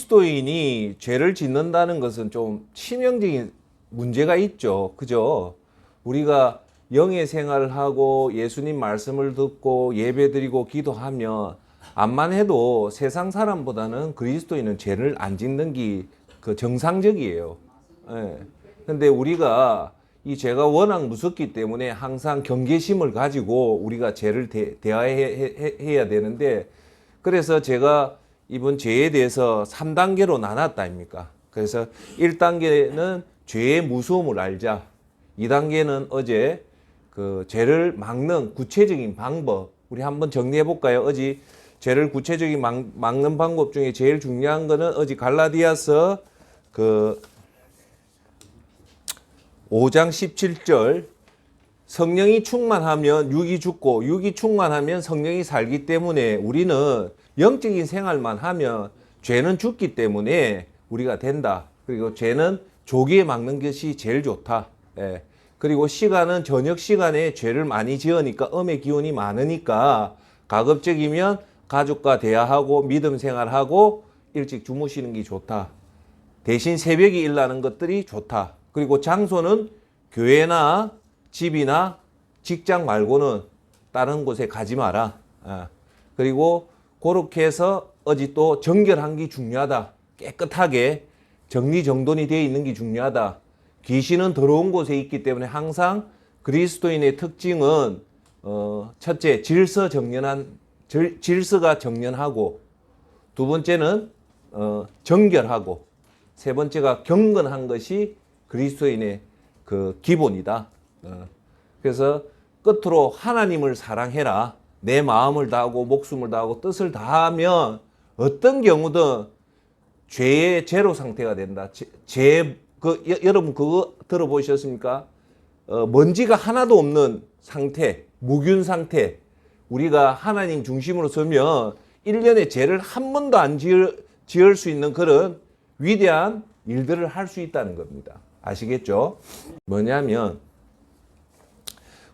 그리스도인이 죄를 짓는다는 것은 좀 치명적인 문제가 있죠. 그죠? 우리가 영의 생활을 하고 예수님 말씀을 듣고 예배드리고 기도하면 암만 해도 세상 사람보다는 그리스도인은 죄를 안 짓는 게 그 정상적이에요. 예. 근데 우리가 이 죄가 워낙 무섭기 때문에 항상 경계심을 가지고 우리가 죄를 대해야 되는데, 그래서 제가 이번 죄에 대해서 3단계로 나눴다 아닙니까? 그래서 1단계는 죄의 무서움을 알자. 2단계는 어제 그 죄를 막는 구체적인 방법. 우리 한번 정리해 볼까요? 어제 죄를 구체적인 막는 방법 중에 제일 중요한 거는 어제 갈라디아서 그 5장 17절, 성령이 충만하면 육이 죽고 육이 충만하면 성령이 살기 때문에 우리는 영적인 생활만 하면 죄는 죽기 때문에 우리가 된다. 그리고 죄는 조기에 막는 것이 제일 좋다. 예. 그리고 시간은 저녁 시간에 죄를 많이 지으니까 음의 기운이 많으니까 가급적이면 가족과 대화하고 믿음 생활하고 일찍 주무시는 게 좋다. 대신 새벽에 일어나는 것들이 좋다. 그리고 장소는 교회나 집이나 직장 말고는 다른 곳에 가지 마라. 그리고 그렇게 해서 어디 또 정결한 게 중요하다. 깨끗하게 정리정돈이 되어 있는 게 중요하다. 귀신은 더러운 곳에 있기 때문에 항상 그리스도인의 특징은 첫째, 질서가 정연하고, 두 번째는 정결하고, 세 번째가 경건한 것이 그리스도인의 그 기본이다. 그래서 끝으로 하나님을 사랑해라. 내 마음을 다하고 목숨을 다하고 뜻을 다하면 어떤 경우든 죄의 제로 상태가 된다. 여러분 그거 들어보셨습니까? 먼지가 하나도 없는 상태, 무균 상태. 우리가 하나님 중심으로 서면 1년에 죄를 한 번도 안 지을 수 있는 그런 위대한 일들을 할 수 있다는 겁니다. 아시겠죠? 뭐냐면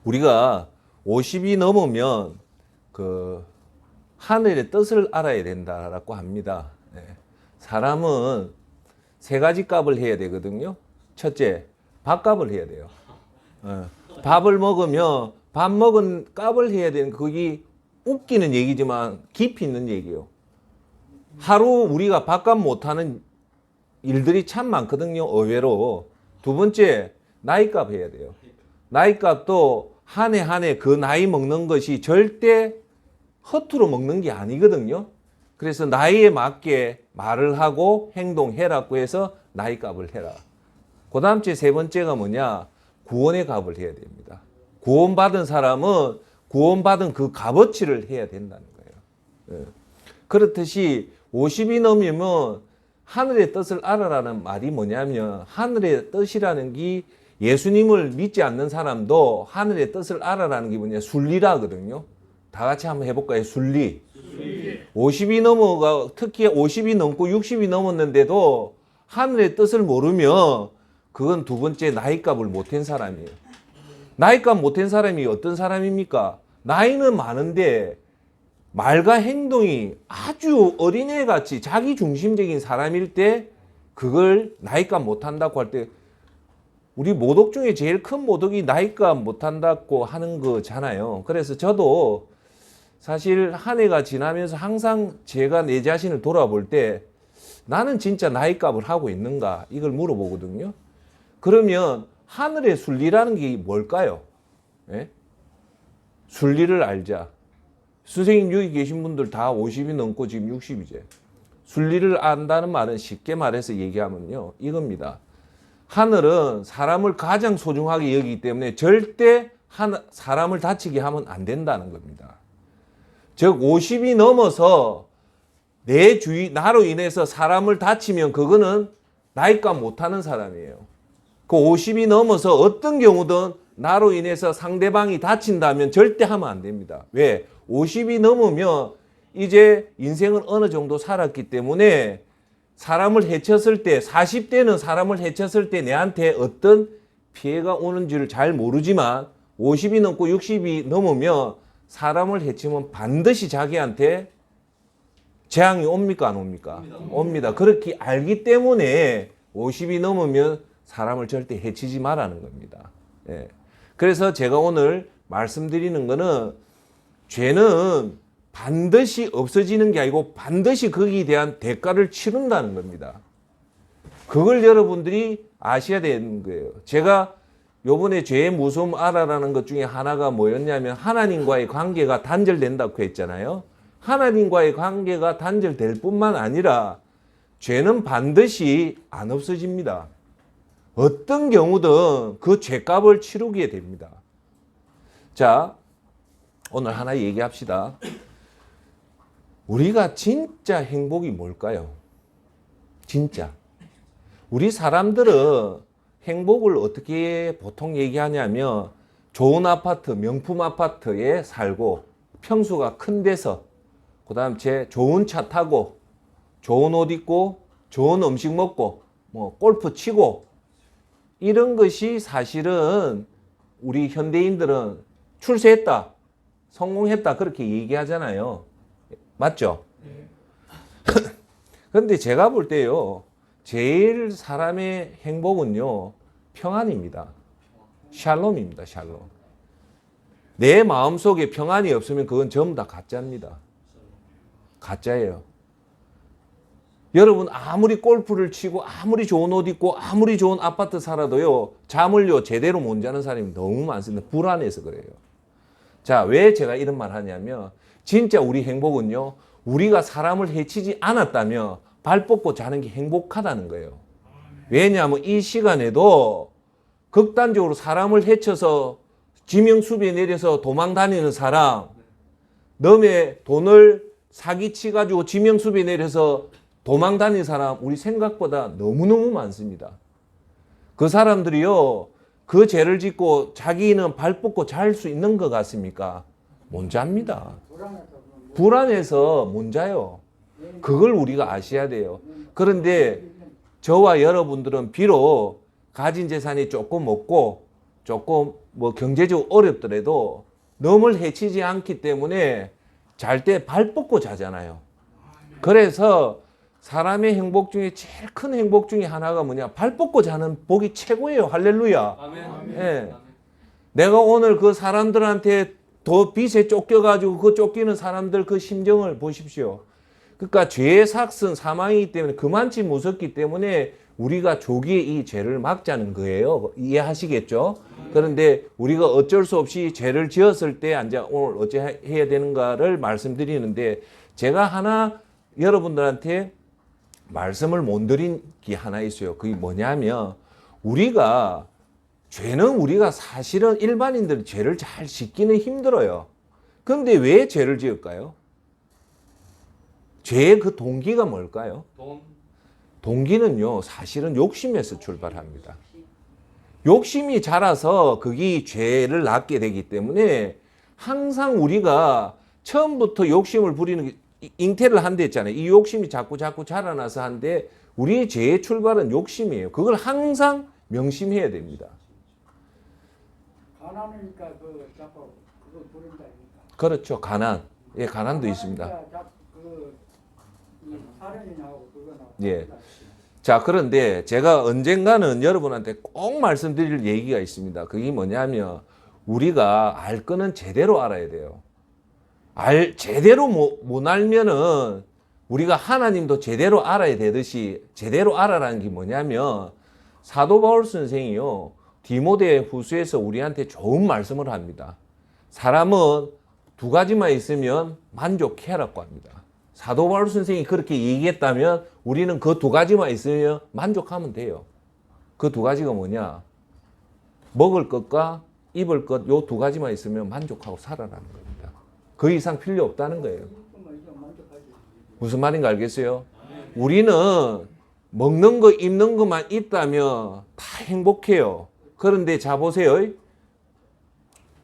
우리가 50이 넘으면 그 하늘의 뜻을 알아야 된다라고 합니다. 사람은 세 가지 값을 해야 되거든요. 첫째, 밥값을 해야 돼요. 밥을 먹으면 밥 먹은 값을 해야 되는, 그게 웃기는 얘기지만 깊이 있는 얘기예요. 하루 우리가 밥값 못하는 일들이 참 많거든요. 의외로. 두 번째, 나이값 해야 돼요. 나이값도 한 해 한 해 그 나이 먹는 것이 절대 허투루 먹는 게 아니거든요. 그래서 나이에 맞게 말을 하고 행동해라고 해서 나이값을 해라. 그 다음 째 세 번째가 뭐냐? 구원의 값을 해야 됩니다. 구원받은 사람은 구원받은 그 값어치를 해야 된다는 거예요. 그렇듯이 50이 넘으면 하늘의 뜻을 알아라는 말이 뭐냐면, 하늘의 뜻이라는 게 예수님을 믿지 않는 사람도 하늘의 뜻을 알아라는 게 뭐냐? 순리라거든요. 다 같이 한번 해볼까요? 순리. 50이 넘어가, 특히 50이 넘고 60이 넘었는데도 하늘의 뜻을 모르면 그건 두 번째 나이값을 못한 사람이에요. 나이값 못한 사람이 어떤 사람입니까? 나이는 많은데 말과 행동이 아주 어린애같이 자기 중심적인 사람일 때 그걸 나이값 못한다고 할 때, 우리 모독 중에 제일 큰 모독이 나이값 못한다고 하는 거잖아요. 그래서 저도 사실 한 해가 지나면서 항상 제가 내 자신을 돌아볼 때 나는 진짜 나이값을 하고 있는가, 이걸 물어보거든요. 그러면 하늘의 순리라는 게 뭘까요? 예? 순리를 알자. 선생님 여기 계신 분들 다 50이 넘고 지금 60이제. 순리를 안다는 말은 쉽게 말해서 얘기하면요, 이겁니다. 하늘은 사람을 가장 소중하게 여기기 때문에 절대 사람을 다치게 하면 안 된다는 겁니다. 즉 50이 넘어서 나로 인해서 사람을 다치면 그거는 나이값 못하는 사람이에요. 그 50이 넘어서 어떤 경우든 나로 인해서 상대방이 다친다면 절대 하면 안 됩니다. 왜? 50이 넘으면 이제 인생을 어느 정도 살았기 때문에 사람을 해쳤을 때, 40대는 사람을 해쳤을 때 내한테 어떤 피해가 오는지를 잘 모르지만 50이 넘고 60이 넘으면 사람을 해치면 반드시 자기한테 재앙이 옵니까 안 옵니까? 옵니다. 그렇게 알기 때문에 50이 넘으면 사람을 절대 해치지 말라는 겁니다. 예. 그래서 제가 오늘 말씀드리는 거는 죄는 반드시 없어지는 게 아니고 반드시 거기에 대한 대가를 치른다는 겁니다. 그걸 여러분들이 아셔야 되는 거예요. 제가 요번에 죄의 무서움 알아라는 것 중에 하나가 뭐였냐면 하나님과의 관계가 단절된다고 했잖아요. 하나님과의 관계가 단절될 뿐만 아니라 죄는 반드시 안 없어집니다. 어떤 경우든 그 죄값을 치르게 됩니다. 자, 오늘 하나 얘기합시다. 우리가 진짜 행복이 뭘까요? 진짜. 우리 사람들은 행복을 어떻게 보통 얘기하냐면 좋은 아파트, 명품 아파트에 살고 평수가 큰 데서 그다음 좋은 차 타고 좋은 옷 입고 좋은 음식 먹고 뭐 골프 치고 이런 것이 사실은 우리 현대인들은 출세했다, 성공했다 그렇게 얘기하잖아요. 맞죠? 그런데 제가 볼 때요. 제일 사람의 행복은요. 평안입니다. 샬롬입니다. 샬롬. 내 마음속에 평안이 없으면 그건 전부 다 가짜입니다. 가짜예요. 여러분 아무리 골프를 치고 아무리 좋은 옷 입고 아무리 좋은 아파트 살아도요. 잠을요 제대로 못 자는 사람이 너무 많습니다. 불안해서 그래요. 자, 왜 제가 이런 말 하냐면 진짜 우리 행복은요. 우리가 사람을 해치지 않았다면 발 뻗고 자는 게 행복하다는 거예요. 왜냐하면 이 시간에도 극단적으로 사람을 해쳐서 지명수비에 내려서 도망 다니는 사람, 너의 돈을 사기치가지고 지명수비에 내려서 도망 다니는 사람 우리 생각보다 너무너무 많습니다. 그 사람들이요. 그 죄를 짓고 자기는 발 뻗고 잘 수 있는 것 같습니까? 못 잡니다. 불안해서 못 자요. 그걸 우리가 아셔야 돼요. 그런데 저와 여러분들은 비록 가진 재산이 조금 없고 조금 뭐 경제적으로 어렵더라도 너무 해치지 않기 때문에 잘 때 발 뻗고 자잖아요. 그래서 사람의 행복 중에 제일 큰 행복 중에 하나가 뭐냐? 발 뻗고 자는 복이 최고예요. 할렐루야. 아멘. 예. 내가 오늘 그 사람들한테 더 빚에 쫓겨가지고 그 쫓기는 사람들 그 심정을 보십시오. 그러니까 죄의 삭은 사망이기 때문에 그만치 무섭기 때문에 우리가 조기에 이 죄를 막자는 거예요. 이해하시겠죠? 그런데 우리가 어쩔 수 없이 죄를 지었을 때 이제 오늘 어째 해야 되는가를 말씀드리는데 제가 하나 여러분들한테 말씀을 못 드린 게 하나 있어요. 그게 뭐냐면 우리가 죄는 우리가 사실은 일반인들은 죄를 잘 짓기는 힘들어요. 그런데 왜 죄를 지을까요? 죄의 그 동기가 뭘까요? 동기는요, 사실은 욕심에서 출발합니다. 욕심이 자라서 그게 죄를 낳게 되기 때문에 항상 우리가 처음부터 욕심을 부리는 게 잉태를 한다 했잖아요. 이 욕심이 자꾸 자라나서 한데 우리의 죄의 출발은 욕심이에요. 그걸 항상 명심해야 됩니다. 가난이니까 그 자꾸 그거 부린다니까. 그렇죠. 가난. 예, 가난도 있습니다. 사련이 나오고 그거 나오고. 예. 자, 그런데 제가 언젠가는 여러분한테 꼭 말씀드릴 얘기가 있습니다. 그게 뭐냐면 우리가 알 거는 제대로 알아야 돼요. 제대로 못 알면은 우리가 하나님도 제대로 알아야 되듯이 제대로 알아라는 게 뭐냐면 사도 바울 선생이요. 디모데 후서에서 우리한테 좋은 말씀을 합니다. 사람은 두 가지만 있으면 만족해라고 합니다. 사도 바울 선생이 그렇게 얘기했다면 우리는 그 두 가지만 있으면 만족하면 돼요. 그 두 가지가 뭐냐? 먹을 것과 입을 것 요 두 가지만 있으면 만족하고 살아라는 겁니다. 그 이상 필요 없다는 거예요. 무슨 말인가 알겠어요? 우리는 먹는 거 입는 것만 있다면 다 행복해요. 그런데 자 보세요.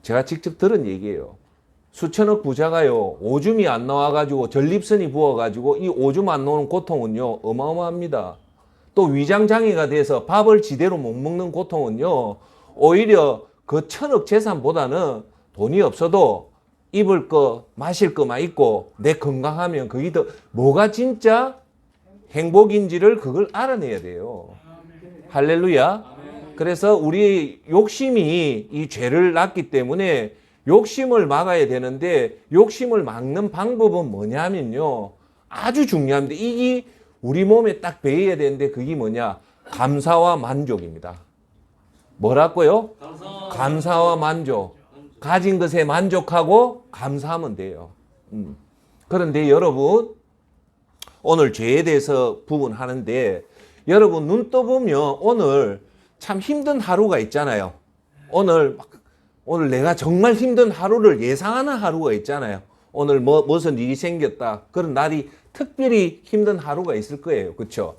제가 직접 들은 얘기예요. 수천억 부자가요. 오줌이 안 나와가지고 전립선이 부어가지고 이 오줌 안 나오는 고통은요. 어마어마합니다. 또 위장장애가 돼서 밥을 제대로 못 먹는 고통은요. 오히려 그 천억 재산보다는 돈이 없어도 입을 거, 마실 거만 있고 내 건강하면 그게 더 뭐가 진짜 행복인지를 그걸 알아내야 돼요. 할렐루야. 그래서 우리 욕심이 이 죄를 낳기 때문에 욕심을 막아야 되는데 욕심을 막는 방법은 뭐냐면요. 아주 중요합니다. 이게 우리 몸에 딱 배어야 되는데 그게 뭐냐? 감사와 만족입니다. 뭐라고요? 감사와 만족. 가진 것에 만족하고 감사하면 돼요. 그런데 여러분 오늘 죄에 대해서 부분하는데 여러분 눈 떠보면 오늘 참 힘든 하루가 있잖아요. 오늘 내가 정말 힘든 하루를 예상하는 하루가 있잖아요. 오늘 무슨 일이 생겼다. 그런 날이 특별히 힘든 하루가 있을 거예요. 그렇죠?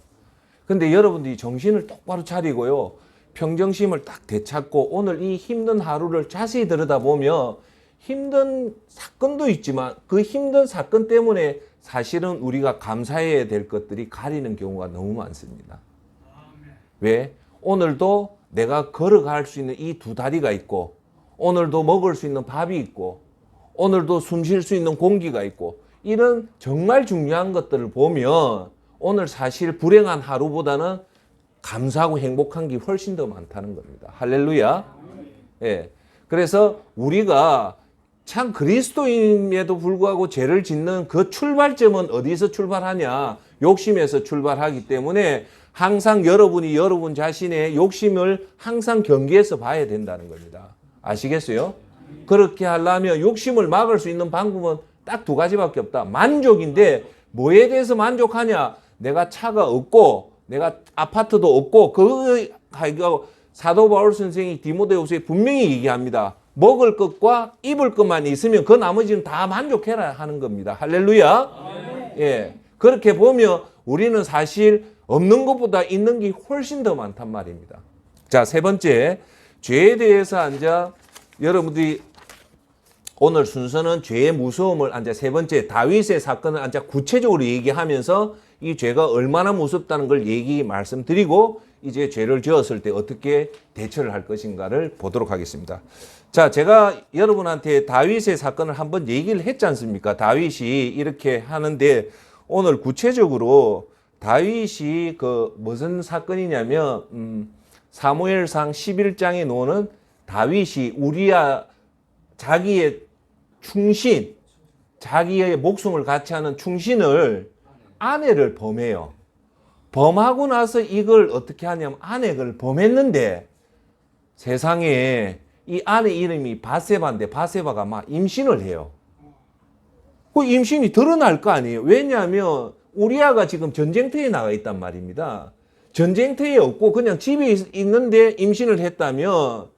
근데 여러분들이 정신을 똑바로 차리고요. 평정심을 딱 되찾고 오늘 이 힘든 하루를 자세히 들여다보면 힘든 사건도 있지만 그 힘든 사건 때문에 사실은 우리가 감사해야 될 것들이 가리는 경우가 너무 많습니다. 왜? 오늘도 내가 걸어갈 수 있는 이 두 다리가 있고 오늘도 먹을 수 있는 밥이 있고 오늘도 숨 쉴 수 있는 공기가 있고 이런 정말 중요한 것들을 보면 오늘 사실 불행한 하루보다는 감사하고 행복한 게 훨씬 더 많다는 겁니다. 할렐루야. 예. 그래서 우리가 참 그리스도인에도 불구하고 죄를 짓는 그 출발점은 어디서 출발하냐? 욕심에서 출발하기 때문에 항상 여러분이 여러분 자신의 욕심을 항상 경계해서 봐야 된다는 겁니다. 아시겠어요? 그렇게 하려면 욕심을 막을 수 있는 방법은 딱 두 가지밖에 없다. 만족인데 뭐에 대해서 만족하냐? 내가 차가 없고 내가 아파트도 없고 그거 사도 바울 선생이 디모데후서에 분명히 얘기합니다. 먹을 것과 입을 것만 있으면 그 나머지는 다 만족해라 하는 겁니다. 할렐루야. 예. 그렇게 보면 우리는 사실 없는 것보다 있는 게 훨씬 더 많단 말입니다. 자, 세 번째, 죄에 대해서 이제 여러분들이 오늘 순서는 죄의 무서움을 이제 세 번째 다윗의 사건을 이제 구체적으로 얘기하면서 이 죄가 얼마나 무섭다는 걸 말씀드리고 이제 죄를 지었을 때 어떻게 대처를 할 것인가를 보도록 하겠습니다. 자, 제가 여러분한테 다윗의 사건을 한번 얘기를 했지 않습니까? 다윗이 이렇게 하는데 오늘 구체적으로 다윗이 그 무슨 사건이냐면 사무엘상 11장에 나오는 다윗이 우리야 자기의 충신, 자기의 목숨을 같이 하는 충신을 아내를 범해요. 범하고 나서 이걸 어떻게 하냐면 아내를 범했는데 세상에 이 아내 이름이 바세바인데 바세바가 막 임신을 해요. 그 임신이 드러날 거 아니에요. 왜냐하면 우리아가 지금 전쟁터에 나가 있단 말입니다. 전쟁터에 없고 그냥 집에 있는데 임신을 했다면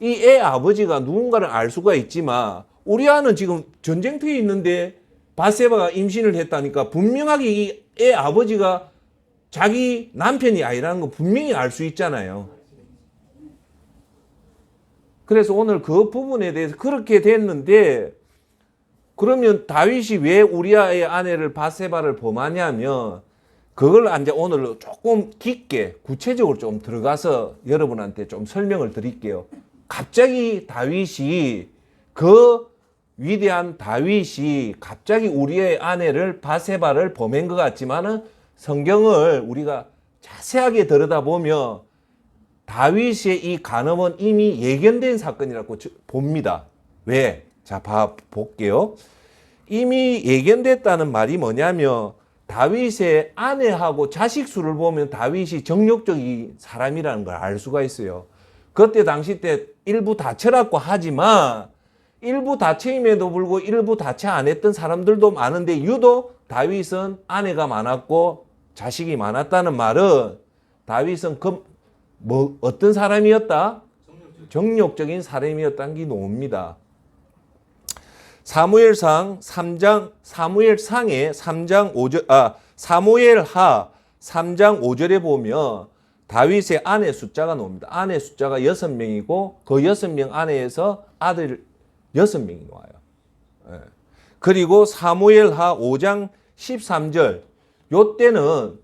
이 애 아버지가 누군가를 알 수가 있지만 우리아는 지금 전쟁터에 있는데 바세바가 임신을 했다니까 분명하게 이 애 아버지가 자기 남편이 아니라는 거 분명히 알 수 있잖아요. 그래서 오늘 그 부분에 대해서 그렇게 됐는데 그러면 다윗이 왜 우리아의 아내를 바세바를 범하냐면 그걸 이제 오늘 조금 깊게 구체적으로 좀 들어가서 여러분한테 좀 설명을 드릴게요. 갑자기 다윗이 그 위대한 다윗이 갑자기 우리의 아내를 바세바를 범한 것 같지만은 성경을 우리가 자세하게 들여다보면 다윗의 이 간음은 이미 예견된 사건이라고 봅니다. 왜? 자, 볼게요. 이미 예견됐다는 말이 뭐냐면 다윗의 아내하고 자식 수를 보면 다윗이 정욕적인 사람이라는 걸 알 수가 있어요. 그때 당시 때 일부 다처라고 하지만 일부 다처임에도 불구하고 일부 다처 안 했던 사람들도 많은데 유독 다윗은 아내가 많았고 자식이 많았다는 말은 다윗은 어떤 사람이었다? 정욕적인 사람이었다는 게 나옵니다. 사무엘상 3장, 사무엘상의 3장 5절, 사무엘하 3장 5절에 보면 다윗의 아내 숫자가 나옵니다. 아내 숫자가 6명이고 그 6명 안에서 아들 6명이 나와요. 예. 그리고 사무엘하 5장 13절, 요때는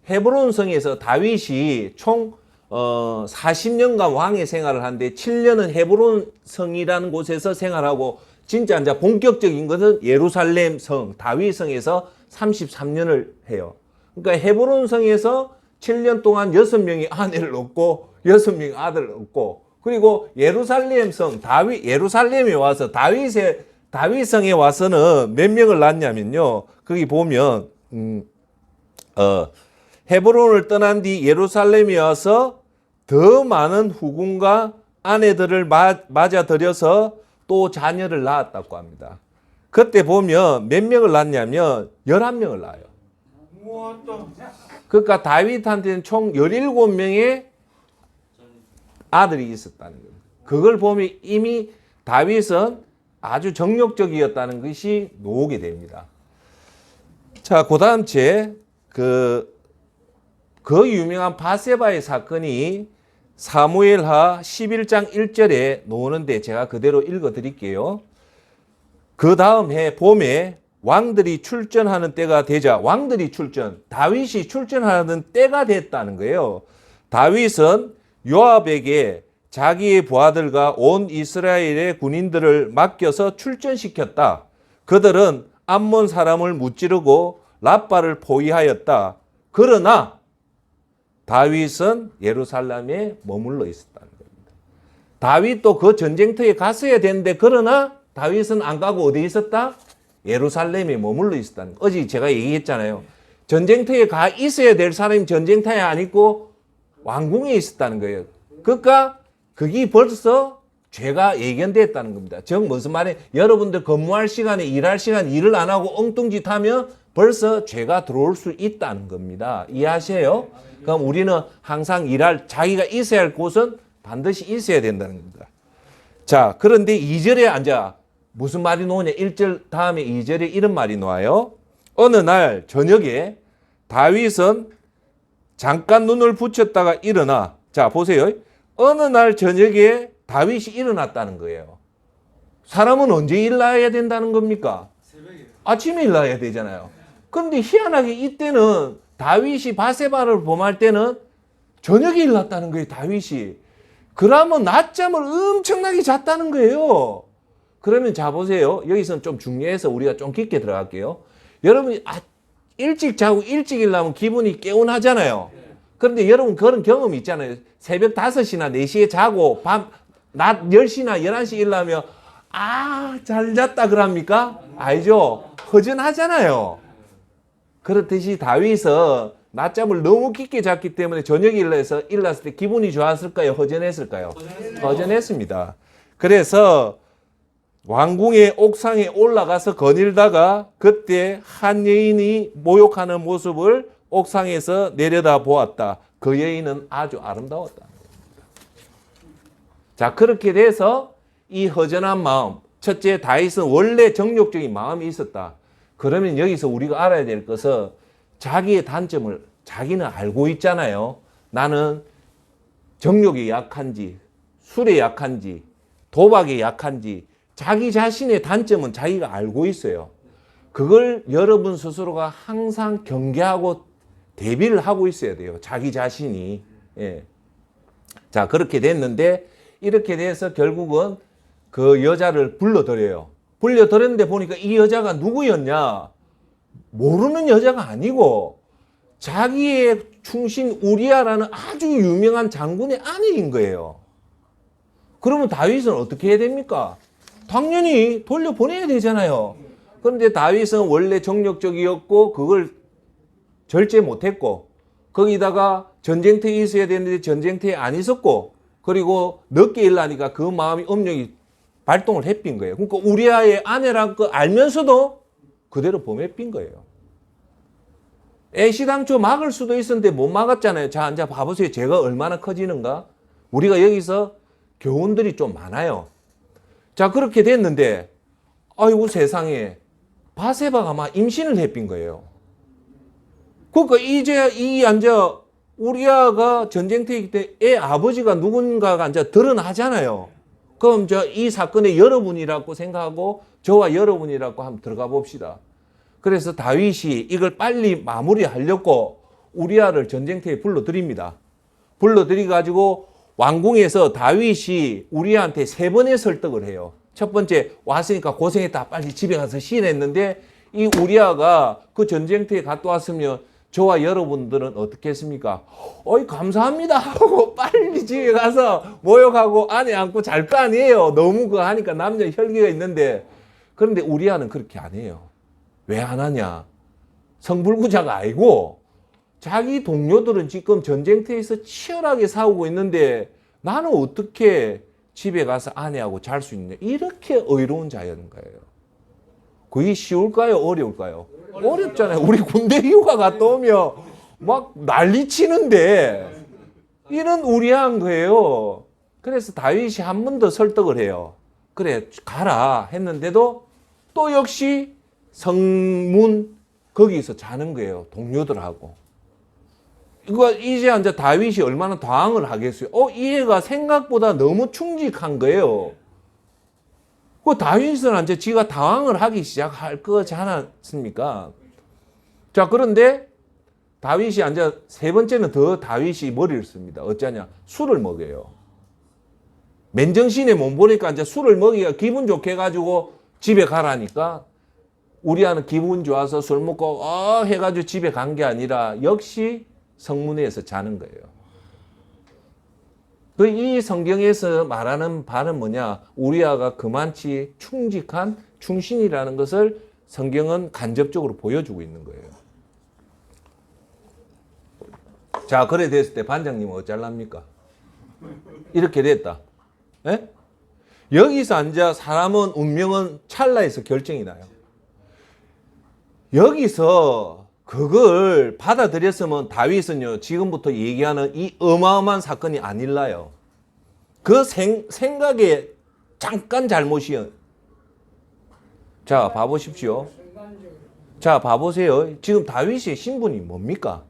헤브론 성에서 다윗이 총 40년간 왕의 생활을 하는데 7년은 헤브론 성이라는 곳에서 생활하고 진짜 이제 본격적인 것은 예루살렘 성, 다윗성에서 33년을 해요. 그러니까 헤브론 성에서 7년 동안 6명이 아내를 얻고 6명이 아들을 얻고 그리고 예루살렘 성, 예루살렘에 와서 다윗성에 와서는 몇 명을 낳냐면요. 거기 보면 헤브론을 떠난 뒤 예루살렘에 와서 더 많은 후궁과 아내들을 맞아들여서 또 자녀를 낳았다고 합니다. 그때 보면 몇 명을 낳냐면 11명을 낳아요. 그러니까 다윗한테는 총 17명의 아들이 있었다는 거예요. 그걸 보면 이미 다윗은 아주 정욕적이었다는 것이 나오게 됩니다. 자, 그 다음 그 유명한 바세바의 사건이 사무엘하 11장 1절에 나오는데 제가 그대로 읽어 드릴게요. 그 다음 해 봄에 왕들이 출전하는 때가 되자 다윗이 출전하는 때가 됐다는 거예요. 다윗은 요압에게 자기의 부하들과 온 이스라엘의 군인들을 맡겨서 출전시켰다. 그들은 암몬 사람을 무찌르고 랍바를 포위하였다. 그러나 다윗은 예루살렘에 머물러 있었다는 겁니다. 다윗도 그 전쟁터에 갔어야 되는데 그러나 다윗은 안 가고 어디에 있었다? 예루살렘에 머물러 있었다는 거예요. 어제 제가 얘기했잖아요. 전쟁터에 가 있어야 될 사람이 전쟁터에 안 있고 왕궁에 있었다는 거예요. 그러니까 그게 벌써 죄가 예견됐다는 겁니다. 즉 무슨 말이에요? 여러분들 근무할 시간에 일할 시간 일을 안 하고 엉뚱짓 하면 벌써 죄가 들어올 수 있다는 겁니다. 이해하세요? 그럼 우리는 항상 자기가 있어야 할 곳은 반드시 있어야 된다는 겁니다. 자, 그런데 2절에 앉아 무슨 말이 나오냐? 1절 다음에 2절에 이런 말이 나와요. 어느 날 저녁에 다윗은 잠깐 눈을 붙였다가 일어나. 자, 보세요. 어느 날 저녁에 다윗이 일어났다는 거예요. 사람은 언제 일어나야 된다는 겁니까? 아침에 일어나야 되잖아요. 그런데 희한하게 이때는 다윗이 바세바를 범할 때는 저녁에 일어났다는 거예요. 다윗이. 그러면 낮잠을 엄청나게 잤다는 거예요. 그러면 자 보세요. 여기서는 좀 중요해서 우리가 좀 깊게 들어갈게요. 여러분이 일찍 자고 일찍 일어나면 기분이 개운하잖아요. 그런데 여러분 그런 경험이 있잖아요. 새벽 5시나 4시에 자고 낮 10시나 11시 일어나면 잘 잤다 그럽니까? 알죠? 허전하잖아요. 그렇듯이 다윗은 낮잠을 너무 깊게 잤기 때문에 저녁에 일어났을 때 기분이 좋았을까요? 허전했을까요? 허전했습니다. 그래서 왕궁의 옥상에 올라가서 거닐다가 그때 한 여인이 모욕하는 모습을 옥상에서 내려다 보았다. 그 여인은 아주 아름다웠다. 자, 그렇게 돼서 이 허전한 마음, 첫째 다윗은 원래 정욕적인 마음이 있었다. 그러면 여기서 우리가 알아야 될 것은 자기의 단점을 자기는 알고 있잖아요. 나는 정욕에 약한지, 술에 약한지, 도박에 약한지, 자기 자신의 단점은 자기가 알고 있어요. 그걸 여러분 스스로가 항상 경계하고 대비를 하고 있어야 돼요. 자기 자신이. 예. 자, 그렇게 됐는데 이렇게 돼서 결국은 그 여자를 불러들여요. 불려들였는데 보니까 이 여자가 누구였냐? 모르는 여자가 아니고 자기의 충신 우리아라는 아주 유명한 장군의 아내인 거예요. 그러면 다윗은 어떻게 해야 됩니까? 당연히 돌려보내야 되잖아요. 그런데 다윗은 원래 정력적이었고 그걸 절제 못했고 거기다가 전쟁터에 있어야 되는데 전쟁터에 안 있었고 그리고 늦게 일어나니까 그 마음이 음력이 발동을 해빈 거예요. 그러니까 우리아의 아내라는 거 알면서도 그대로 범에 빈 거예요. 애시당초 막을 수도 있었는데 못 막았잖아요. 자, 이제 봐보세요. 죄가 얼마나 커지는가? 우리가 여기서 교훈들이 좀 많아요. 자, 그렇게 됐는데 아이고 세상에 바세바가 막 임신을 해빈 거예요. 그러니까 이제 우리아가 전쟁터이기 때문에 애 아버지가 누군가가 이제 드러나잖아요. 그럼 이 사건의 여러분이라고 생각하고 저와 여러분이라고 한번 들어가 봅시다. 그래서 다윗이 이걸 빨리 마무리하려고 우리아를 전쟁터에 불러들입니다. 불러들이 가지고 왕궁에서 다윗이 우리아한테 3번의 설득을 해요. 첫 번째 왔으니까 고생했다. 빨리 집에 가서 쉬라 했는데 이 우리아가 그 전쟁터에 갔다 왔으면 저와 여러분들은 어떻게 했습니까? 어이 감사합니다 하고 빨리 집에 가서 모욕하고 안에 안고 잘 거 아니에요. 너무 그거 하니까 남자 혈기가 있는데 그런데 우리아는 그렇게 안 해요. 왜 안 하냐? 성불구자가 아니고 자기 동료들은 지금 전쟁터에서 치열하게 싸우고 있는데 나는 어떻게 집에 가서 아내하고 잘 수 있냐? 이렇게 의로운 자였는 거예요. 그게 쉬울까요? 어려울까요? 어렵잖아요. 우리 군대 휴가 갔다 오면 막 난리 치는데 이런 우리한 거예요. 그래서 다윗이 한 번 더 설득을 해요. 그래 가라 했는데도 또 역시 성문 거기서 자는 거예요. 동료들하고. 이거 이제 이제 다윗이 얼마나 당황을 하겠어요. 이 애가 생각보다 너무 충직한 거예요. 그 다윗은 이제 지가 당황을 하기 시작할 거지 않았습니까? 자, 그런데 다윗이 이제 세 번째는 더 다윗이 머리를 씁니다. 어쩌냐? 술을 먹여요. 맨정신에 못 보니까 이제 술을 먹이가 기분 좋게 해가지고 집에 가라니까 우리아는 기분 좋아서 술 먹고 해가지고 집에 간 게 아니라 역시 성문에서 자는 거예요. 이 성경에서 말하는 바는 뭐냐? 우리아가 그만치 충직한 충신이라는 것을 성경은 간접적으로 보여주고 있는 거예요. 자, 그래 됐을 때 반장님은 어쩔랍니까? 이렇게 됐다. 에? 여기서 앉아 사람은 운명은 찰나에서 결정이 나요. 여기서 그걸 받아들였으면 다윗은요 지금부터 얘기하는 이 어마어마한 사건이 안 일나요. 그 생각에 잠깐 잘못이요. 자 봐보십시오. 자 봐보세요. 지금 다윗의 신분이 뭡니까?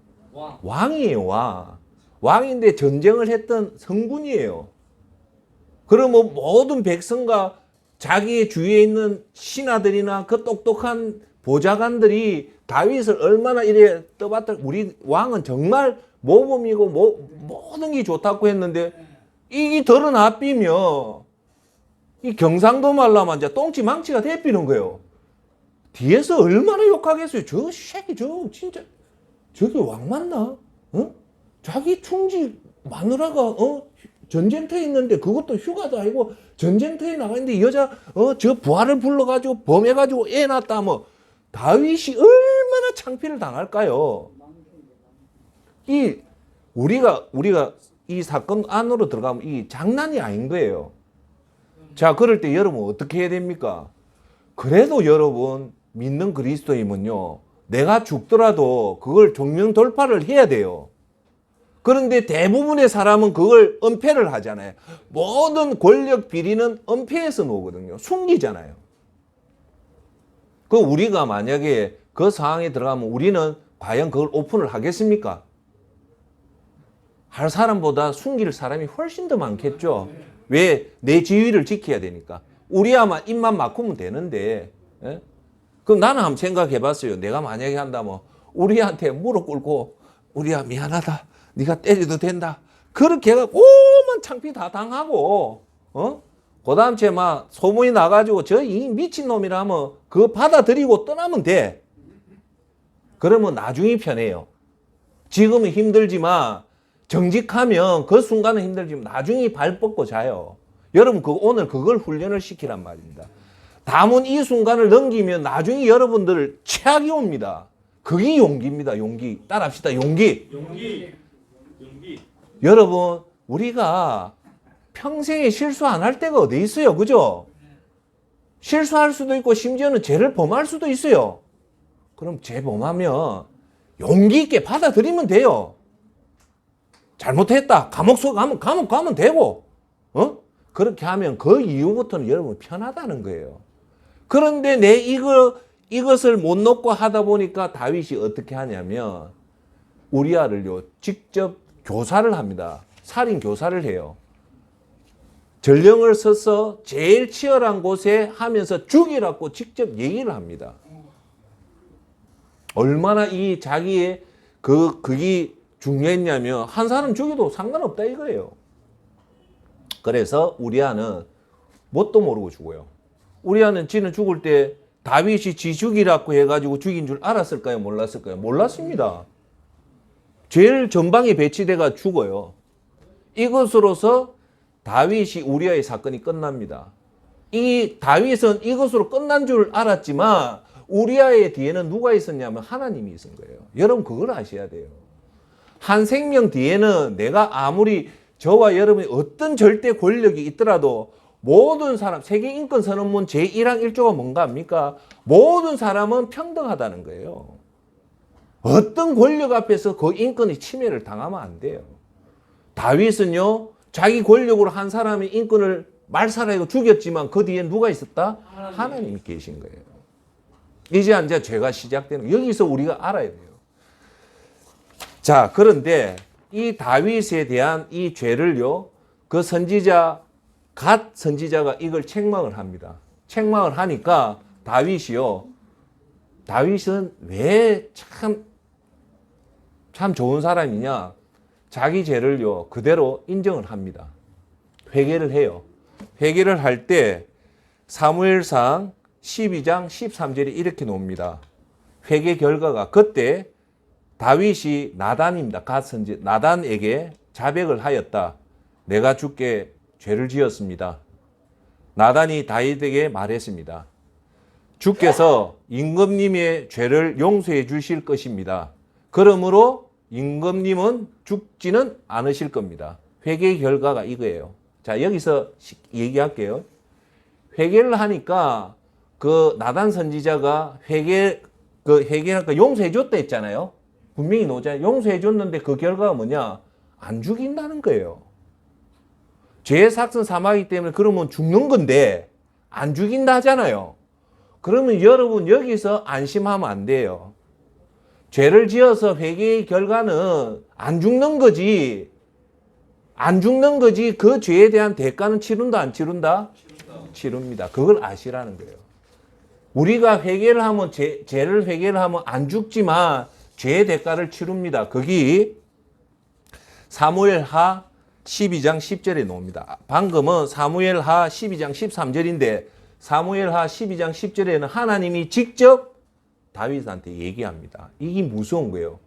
왕이에요. 왕인데 전쟁을 했던 성군이에요. 그러면 모든 백성과 자기의 주위에 있는 신하들이나 그 똑똑한 보좌관들이 다윗을 얼마나 이래 떠받들 우리 왕은 정말 모범이고 모든 게 좋다고 했는데 이게 드러나삐면 이 경상도 말로 하면 이제 똥치망치가 돼삐는 거예요. 뒤에서 얼마나 욕하겠어요. 저 새끼 저 진짜 저게 왕 맞나? 자기 충직 마누라가 전쟁터에 있는데 그것도 휴가도 아니고 전쟁터에 나가 있는데 여자 저 부하를 불러가지고 범해가지고 애 낳았다 하면 다윗이 얼마나 창피를 당할까요? 우리가 이 사건 안으로 들어가면 이 장난이 아닌 거예요. 자, 그럴 때 여러분 어떻게 해야 됩니까? 그래도 여러분 믿는 그리스도인은요, 내가 죽더라도 그걸 정면 돌파를 해야 돼요. 그런데 대부분의 사람은 그걸 은폐를 하잖아요. 모든 권력 비리는 은폐에서 나오거든요. 숨기잖아요. 그 우리가 만약에 그 상황에 들어가면 우리는 과연 그걸 오픈을 하겠습니까? 할 사람보다 숨길 사람이 훨씬 더 많겠죠. 왜? 내 지위를 지켜야 되니까. 우리야만 입만 막으면 되는데. 예? 그럼 나는 한번 생각해 봤어요. 내가 만약에 한다면 우리한테 무릎 꿇고 우리야 미안하다. 네가 때려도 된다. 그렇게 해가지고 오만 창피 다 당하고 그 다음 주에 막 소문이 나가지고 저 이 미친놈이라면 그거 받아들이고 떠나면 돼. 그러면 나중이 편해요. 지금은 힘들지만 정직하면 그 순간은 힘들지만 나중에 발 뻗고 자요. 여러분 오늘 그걸 훈련을 시키란 말입니다. 담은 이 순간을 넘기면 나중에 여러분들 최악이 옵니다. 그게 용기입니다. 용기. 따라합시다. 용기. 여러분 우리가 평생에 실수 안 할 때가 어디 있어요. 그죠? 실수할 수도 있고 심지어는 죄를 범할 수도 있어요. 그럼 죄 범하면 용기 있게 받아들이면 돼요. 잘못했다. 감옥 가면 되고 그렇게 하면 그 이후부터는 여러분 편하다는 거예요. 그런데 내 이것을 못 놓고 하다 보니까 다윗이 어떻게 하냐면 우리아를요 직접 교사를 합니다. 살인 교사를 해요. 전령을 써서 제일 치열한 곳에 하면서 죽이라고 직접 얘기를 합니다. 얼마나 이 자기의 그게 중요했냐면 한 사람 죽여도 상관없다 이거예요. 그래서 우리아는 뭣도 모르고 죽어요. 우리아는 지는 죽을 때 다윗이 지 죽이라고 해가지고 죽인 줄 알았을까요? 몰랐을까요? 몰랐습니다. 제일 전방에 배치돼가 죽어요. 이것으로서 다윗이 우리아의 사건이 끝납니다. 이 다윗은 이것으로 끝난 줄 알았지만 우리아의 뒤에는 누가 있었냐면 하나님이 있은 거예요. 여러분 그걸 아셔야 돼요. 한 생명 뒤에는 내가 아무리 저와 여러분이 어떤 절대 권력이 있더라도 모든 사람, 세계인권선언문 제1항 1조가 뭔가 합니까? 모든 사람은 평등하다는 거예요. 어떤 권력 앞에서 그 인권의 침해를 당하면 안 돼요. 다윗은요, 자기 권력으로 한 사람의 인권을 말살하고 죽였지만 그 뒤에 누가 있었다? 하나님이 계신 거예요. 이제 이제 죄가 시작되는 거예요. 여기서 우리가 알아야 돼요. 자, 그런데 이 다윗에 대한 이 죄를요, 그 선지자, 갓 선지자가 이걸 책망을 합니다. 책망을 하니까 다윗은 왜 참 좋은 사람이냐? 자기 죄를요, 그대로 인정을 합니다. 회개를 해요. 회개를 할 때 사무엘상 12장 13절이 이렇게 나옵니다. 회개 결과가 그때 다윗이 나단입니다. 갓 선지 나단에게 자백을 하였다. 내가 주께 죄를 지었습니다. 나단이 다윗에게 말했습니다. 주께서 임금님의 죄를 용서해 주실 것입니다. 그러므로 임금님은 죽지는 않으실 겁니다. 회개의 결과가 이거예요. 자, 여기서 얘기할게요. 회개를 하니까 그 나단 선지자가 회개하니까 용서해 줬다 했잖아요. 분명히 나오잖아요. 용서해 줬는데 그 결과가 뭐냐? 안 죽인다는 거예요. 죄의 삭선 사망이기 때문에 그러면 죽는 건데 안 죽인다 하잖아요. 그러면 여러분 여기서 안심하면 안 돼요. 죄를 지어서 회개의 결과는 안 죽는 거지. 안 죽는 거지. 그 죄에 대한 대가는 치른다 안 치른다? 치릅니다. 그걸 아시라는 거예요. 우리가 회개를 하면 죄를 회개를 하면 안 죽지만 죄의 대가를 치릅니다. 거기 사무엘하 12장 10절에 나옵니다. 방금은 사무엘하 12장 13절인데 사무엘하 12장 10절에는 하나님이 직접 다윗한테 얘기합니다. 이게 무서운 거예요.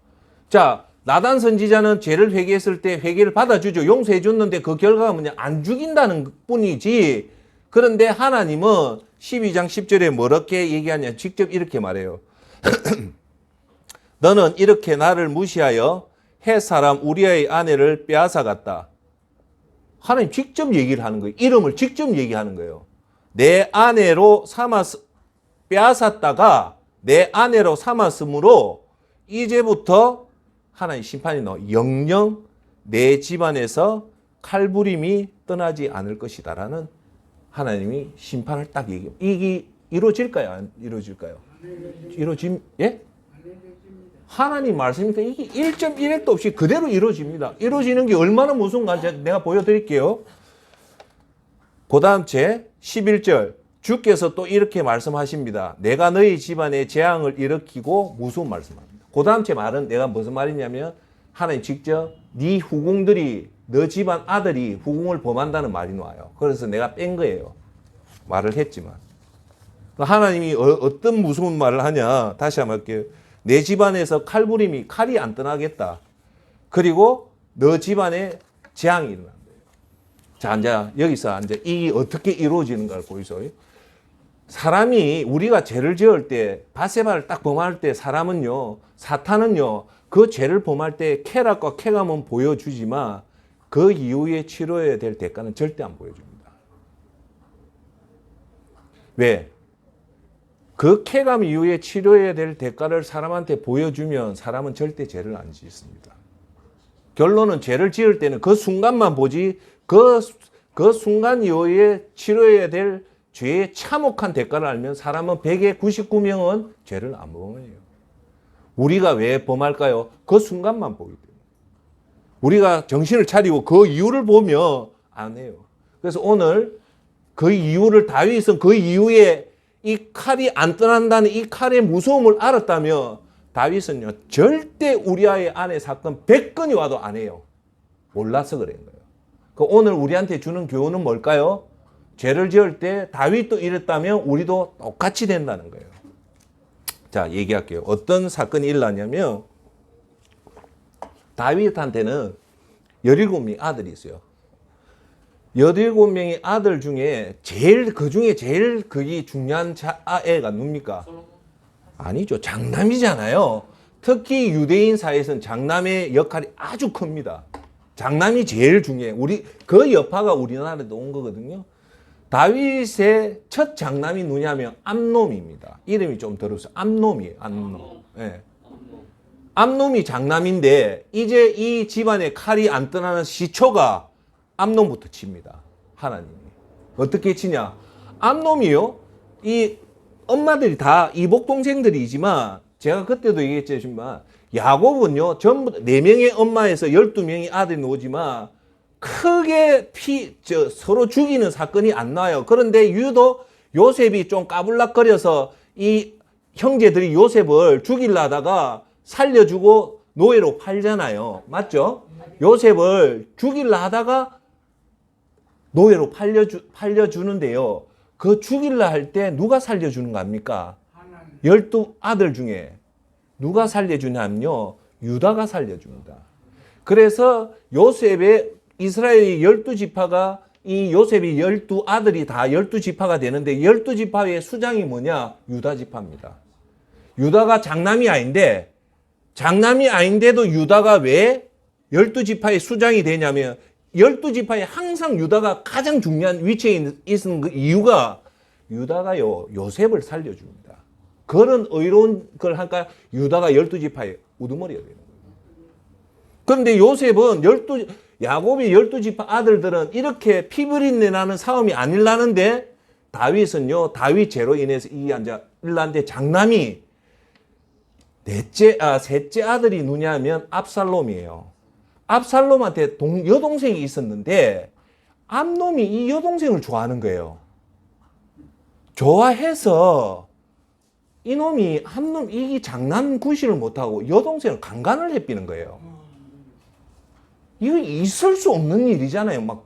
자, 나단 선지자는 죄를 회개했을 때 회개를 받아주죠. 용서해 줬는데 그 결과가 뭐냐? 안 죽인다는 뿐이지. 그런데 하나님은 12장 10절에 뭐렇게 얘기하냐? 직접 이렇게 말해요. 너는 이렇게 나를 무시하여 헷 사람 우리아의 아내를 빼앗아갔다. 하나님 직접 얘기를 하는 거예요. 이름을 직접 얘기하는 거예요. 내 아내로 빼앗았다가 내 아내로 삼았으므로 이제부터 하나님 심판이 영영 내 집안에서 칼부림이 떠나지 않을 것이다라는 하나님이 심판을 딱 얘기해요. 이게 이루어질까요? 안 이루어질까요? 예? 하나님 말씀이니까 이게 1.1핵도 없이 그대로 이루어집니다. 이루어지는 게 얼마나 무서운 건지 내가 보여드릴게요. 그 다음 제 11절 주께서 또 이렇게 말씀하십니다. 내가 너희 집안에 재앙을 일으키고 무서운 말씀합니다. 그 다음 제 말은 내가 무슨 말이냐면 하나님 직접 네 후궁들이 너 집안 아들이 후궁을 범한다는 말이 나와요. 그래서 내가 뺀 거예요. 말을 했지만 하나님이 어떤 무서운 말을 하냐. 다시 한번 할게요. 내 집안에서 칼이 안 떠나겠다. 그리고 너 집안에 재앙이 일어난다. 자, 이제 여기서 이제 이게 어떻게 이루어지는가를 보이소. 사람이 우리가 죄를 지을 때 바세바를 딱 범할 때 사람은요, 사탄은요, 그 죄를 범할 때 쾌락과 쾌감은 보여주지만 그 이후에 치러야 될 대가는 절대 안 보여줍니다. 왜? 그 쾌감 이후에 치러야 될 대가를 사람한테 보여주면 사람은 절대 죄를 안 짓습니다. 결론은 죄를 지을 때는 그 순간만 보지 그 순간 이후에 치러야 될 죄의 참혹한 대가를 알면 사람은 100에 99명은 죄를 안 범해요. 우리가 왜 범할까요? 그 순간만 보기 때문에. 우리가 정신을 차리고 그 이유를 보면 안 해요. 그래서 오늘 그 이유를 다윗은 그 이후에 이 칼이 안 떠난다는 이 칼의 무서움을 알았다면 다윗은요 절대 우리아의 아내 사건 100건이 와도 안 해요. 몰라서 그런 거예요. 오늘 우리한테 주는 교훈은 뭘까요? 죄를 지을 때 다윗도 이랬다면 우리도 똑같이 된다는 거예요. 자, 얘기할게요. 어떤 사건이 일어나냐면 다윗한테는 17명의 아들이 있어요. 17명의 아들 중에 그 중에 제일 그게 중요한 애가 누굽니까? 아니죠. 장남이잖아요. 특히 유대인 사회에서는 장남의 역할이 아주 큽니다. 장남이 제일 중요해. 그 여파가 우리나라에도 온 거거든요. 다윗의 첫 장남이 누냐면 암놈입니다. 이름이 좀 더럽어요. 암놈이에요. 암놈. 예. 암놈이 장남인데 이제 이 집안에 칼이 안 떠나는 시초가 암놈부터 칩니다. 하나님이. 어떻게 치냐? 암놈이요. 이 엄마들이 다 이복 동생들이지만 제가 그때도 얘기했지만 야곱은요. 전부 4명의 엄마에서 12명의 아들이 나오지만 크게 서로 죽이는 사건이 안 나요. 그런데 유독 요셉이 좀 까불락거려서 이 형제들이 요셉을 죽이려 하다가 살려주고 노예로 팔잖아요. 맞죠? 요셉을 죽이려 하다가 노예로 팔려주는데요. 그 죽이려 할 때 누가 살려주는 거 아닙니까? 12아들 중에 누가 살려주냐면요. 유다가 살려줍니다. 그래서 요셉의 이스라엘의 12지파가 이 요셉이 12아들이 다 12지파가 되는데 12지파의 수장이 뭐냐? 유다지파입니다. 유다가 장남이 아닌데도 유다가 왜 12지파의 수장이 되냐면 12지파에 항상 유다가 가장 중요한 위치에 있는 그 이유가 유다가요 요셉을 살려줍니다. 그런 의로운 걸 할까? 유다가 12지파의 우두머리가 되는 거예요. 그런데 요셉은 야곱이 12지파 아들들은 이렇게 피부린내 나는 싸움이 아니라는데 다윗은요 다윗 죄로 인해서 이 일났는데 장남이 셋째 아들이 누냐면 압살롬이에요. 압살롬한테 여동생이 있었는데 암놈이 이 여동생을 좋아하는 거예요. 좋아해서 이놈이 이 장남 구실을 못하고 여동생을 강간을 해삐는 거예요. 이거 있을 수 없는 일이잖아요. 막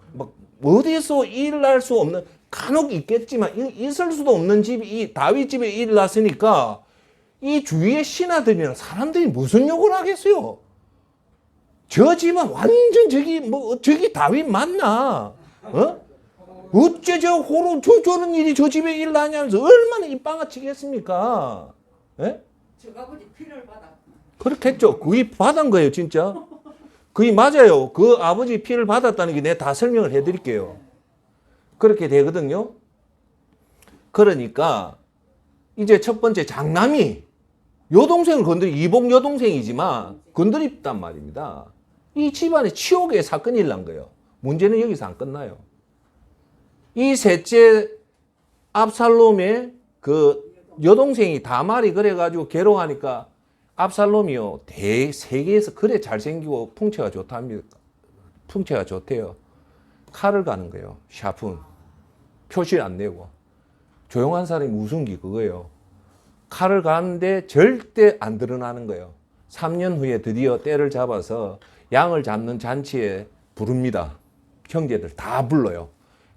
어디서 일어날 수 없는, 간혹 있겠지만 있을 수도 없는 집이 이 다윗 집에 일어났으니까 이 주위의 신하들이나 사람들이 무슨 욕을 하겠어요? 저 집은 완전 저기 다윗 맞나? 어째 저런 일이 저 집에 일어나냐면서 얼마나 입방아 치겠습니까? 예? 저 아버지 피를 받았. 그렇겠죠. 그게 받은 거예요, 진짜. 그게 맞아요. 그 아버지 피를 받았다는 게 내가 다 설명을 해드릴게요. 그렇게 되거든요. 그러니까 이제 첫 번째 장남이 여동생을 이복 여동생이지만 건드렸단 말입니다. 이 집안에 치욕의 사건이 일어난 거예요. 문제는 여기서 안 끝나요. 이 셋째 압살롬의 그 여동생이 다말이 그래가지고 괴로워하니까 압살롬이요 세계에서 그래 잘생기고 풍채가 좋답니다. 풍채가 좋대요. 칼을 가는 거예요. 샤픈 표시 안 내고 조용한 사람이 무슨 게 그거예요. 칼을 가는데 절대 안 드러나는 거예요. 3년 후에 드디어 때를 잡아서 양을 잡는 잔치에 부릅니다. 형제들 다 불러요.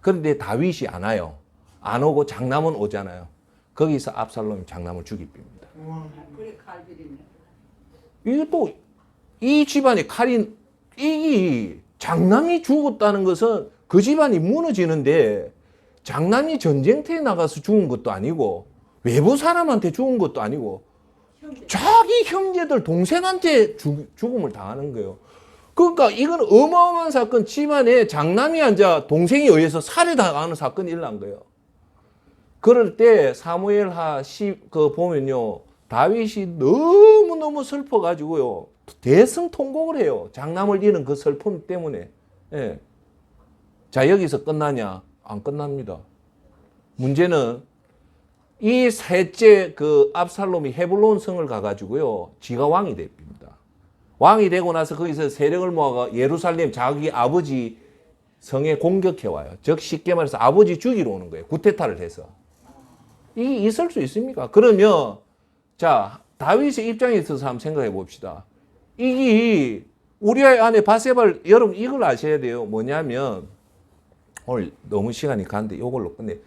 그런데 다윗이 안 와요. 안 오고 장남은 오잖아요. 거기서 압살롬이 장남을 죽입니다. 그래 칼질이네. 이게 또 이 집안의 이 장남이 죽었다는 것은 그 집안이 무너지는데 장남이 전쟁터에 나가서 죽은 것도 아니고 외부 사람한테 죽은 것도 아니고 자기 형제들 동생한테 죽음을 당하는 거예요. 그러니까 이건 어마어마한 사건, 집안에 장남이 앉아 동생에 의해서 살해당하는 사건이 일어난 거예요. 그럴 때 사무엘하 보면요 다윗이 너무너무 슬퍼가지고요 대성통곡을 해요. 장남을 잃은 그 슬픔 때문에. 예. 자, 여기서 끝나냐? 안 끝납니다. 문제는 이 셋째 그 압살롬이 헤블론 성을 가가지고요 지가 왕이 됩니다. 왕이 되고 나서 거기서 세력을 모아가 예루살렘 자기 아버지 성에 공격해 와요. 즉 쉽게 말해서 아버지 죽이러 오는 거예요. 구테타를 해서. 이게 있을 수 있습니까? 그러면 자 다윗의 입장에 있어서 한번 생각해 봅시다. 이게 우리아의 아내 바세바를 여러분 이걸 아셔야 돼요. 뭐냐면 오늘 너무 시간이 가는데 이걸로 끝내.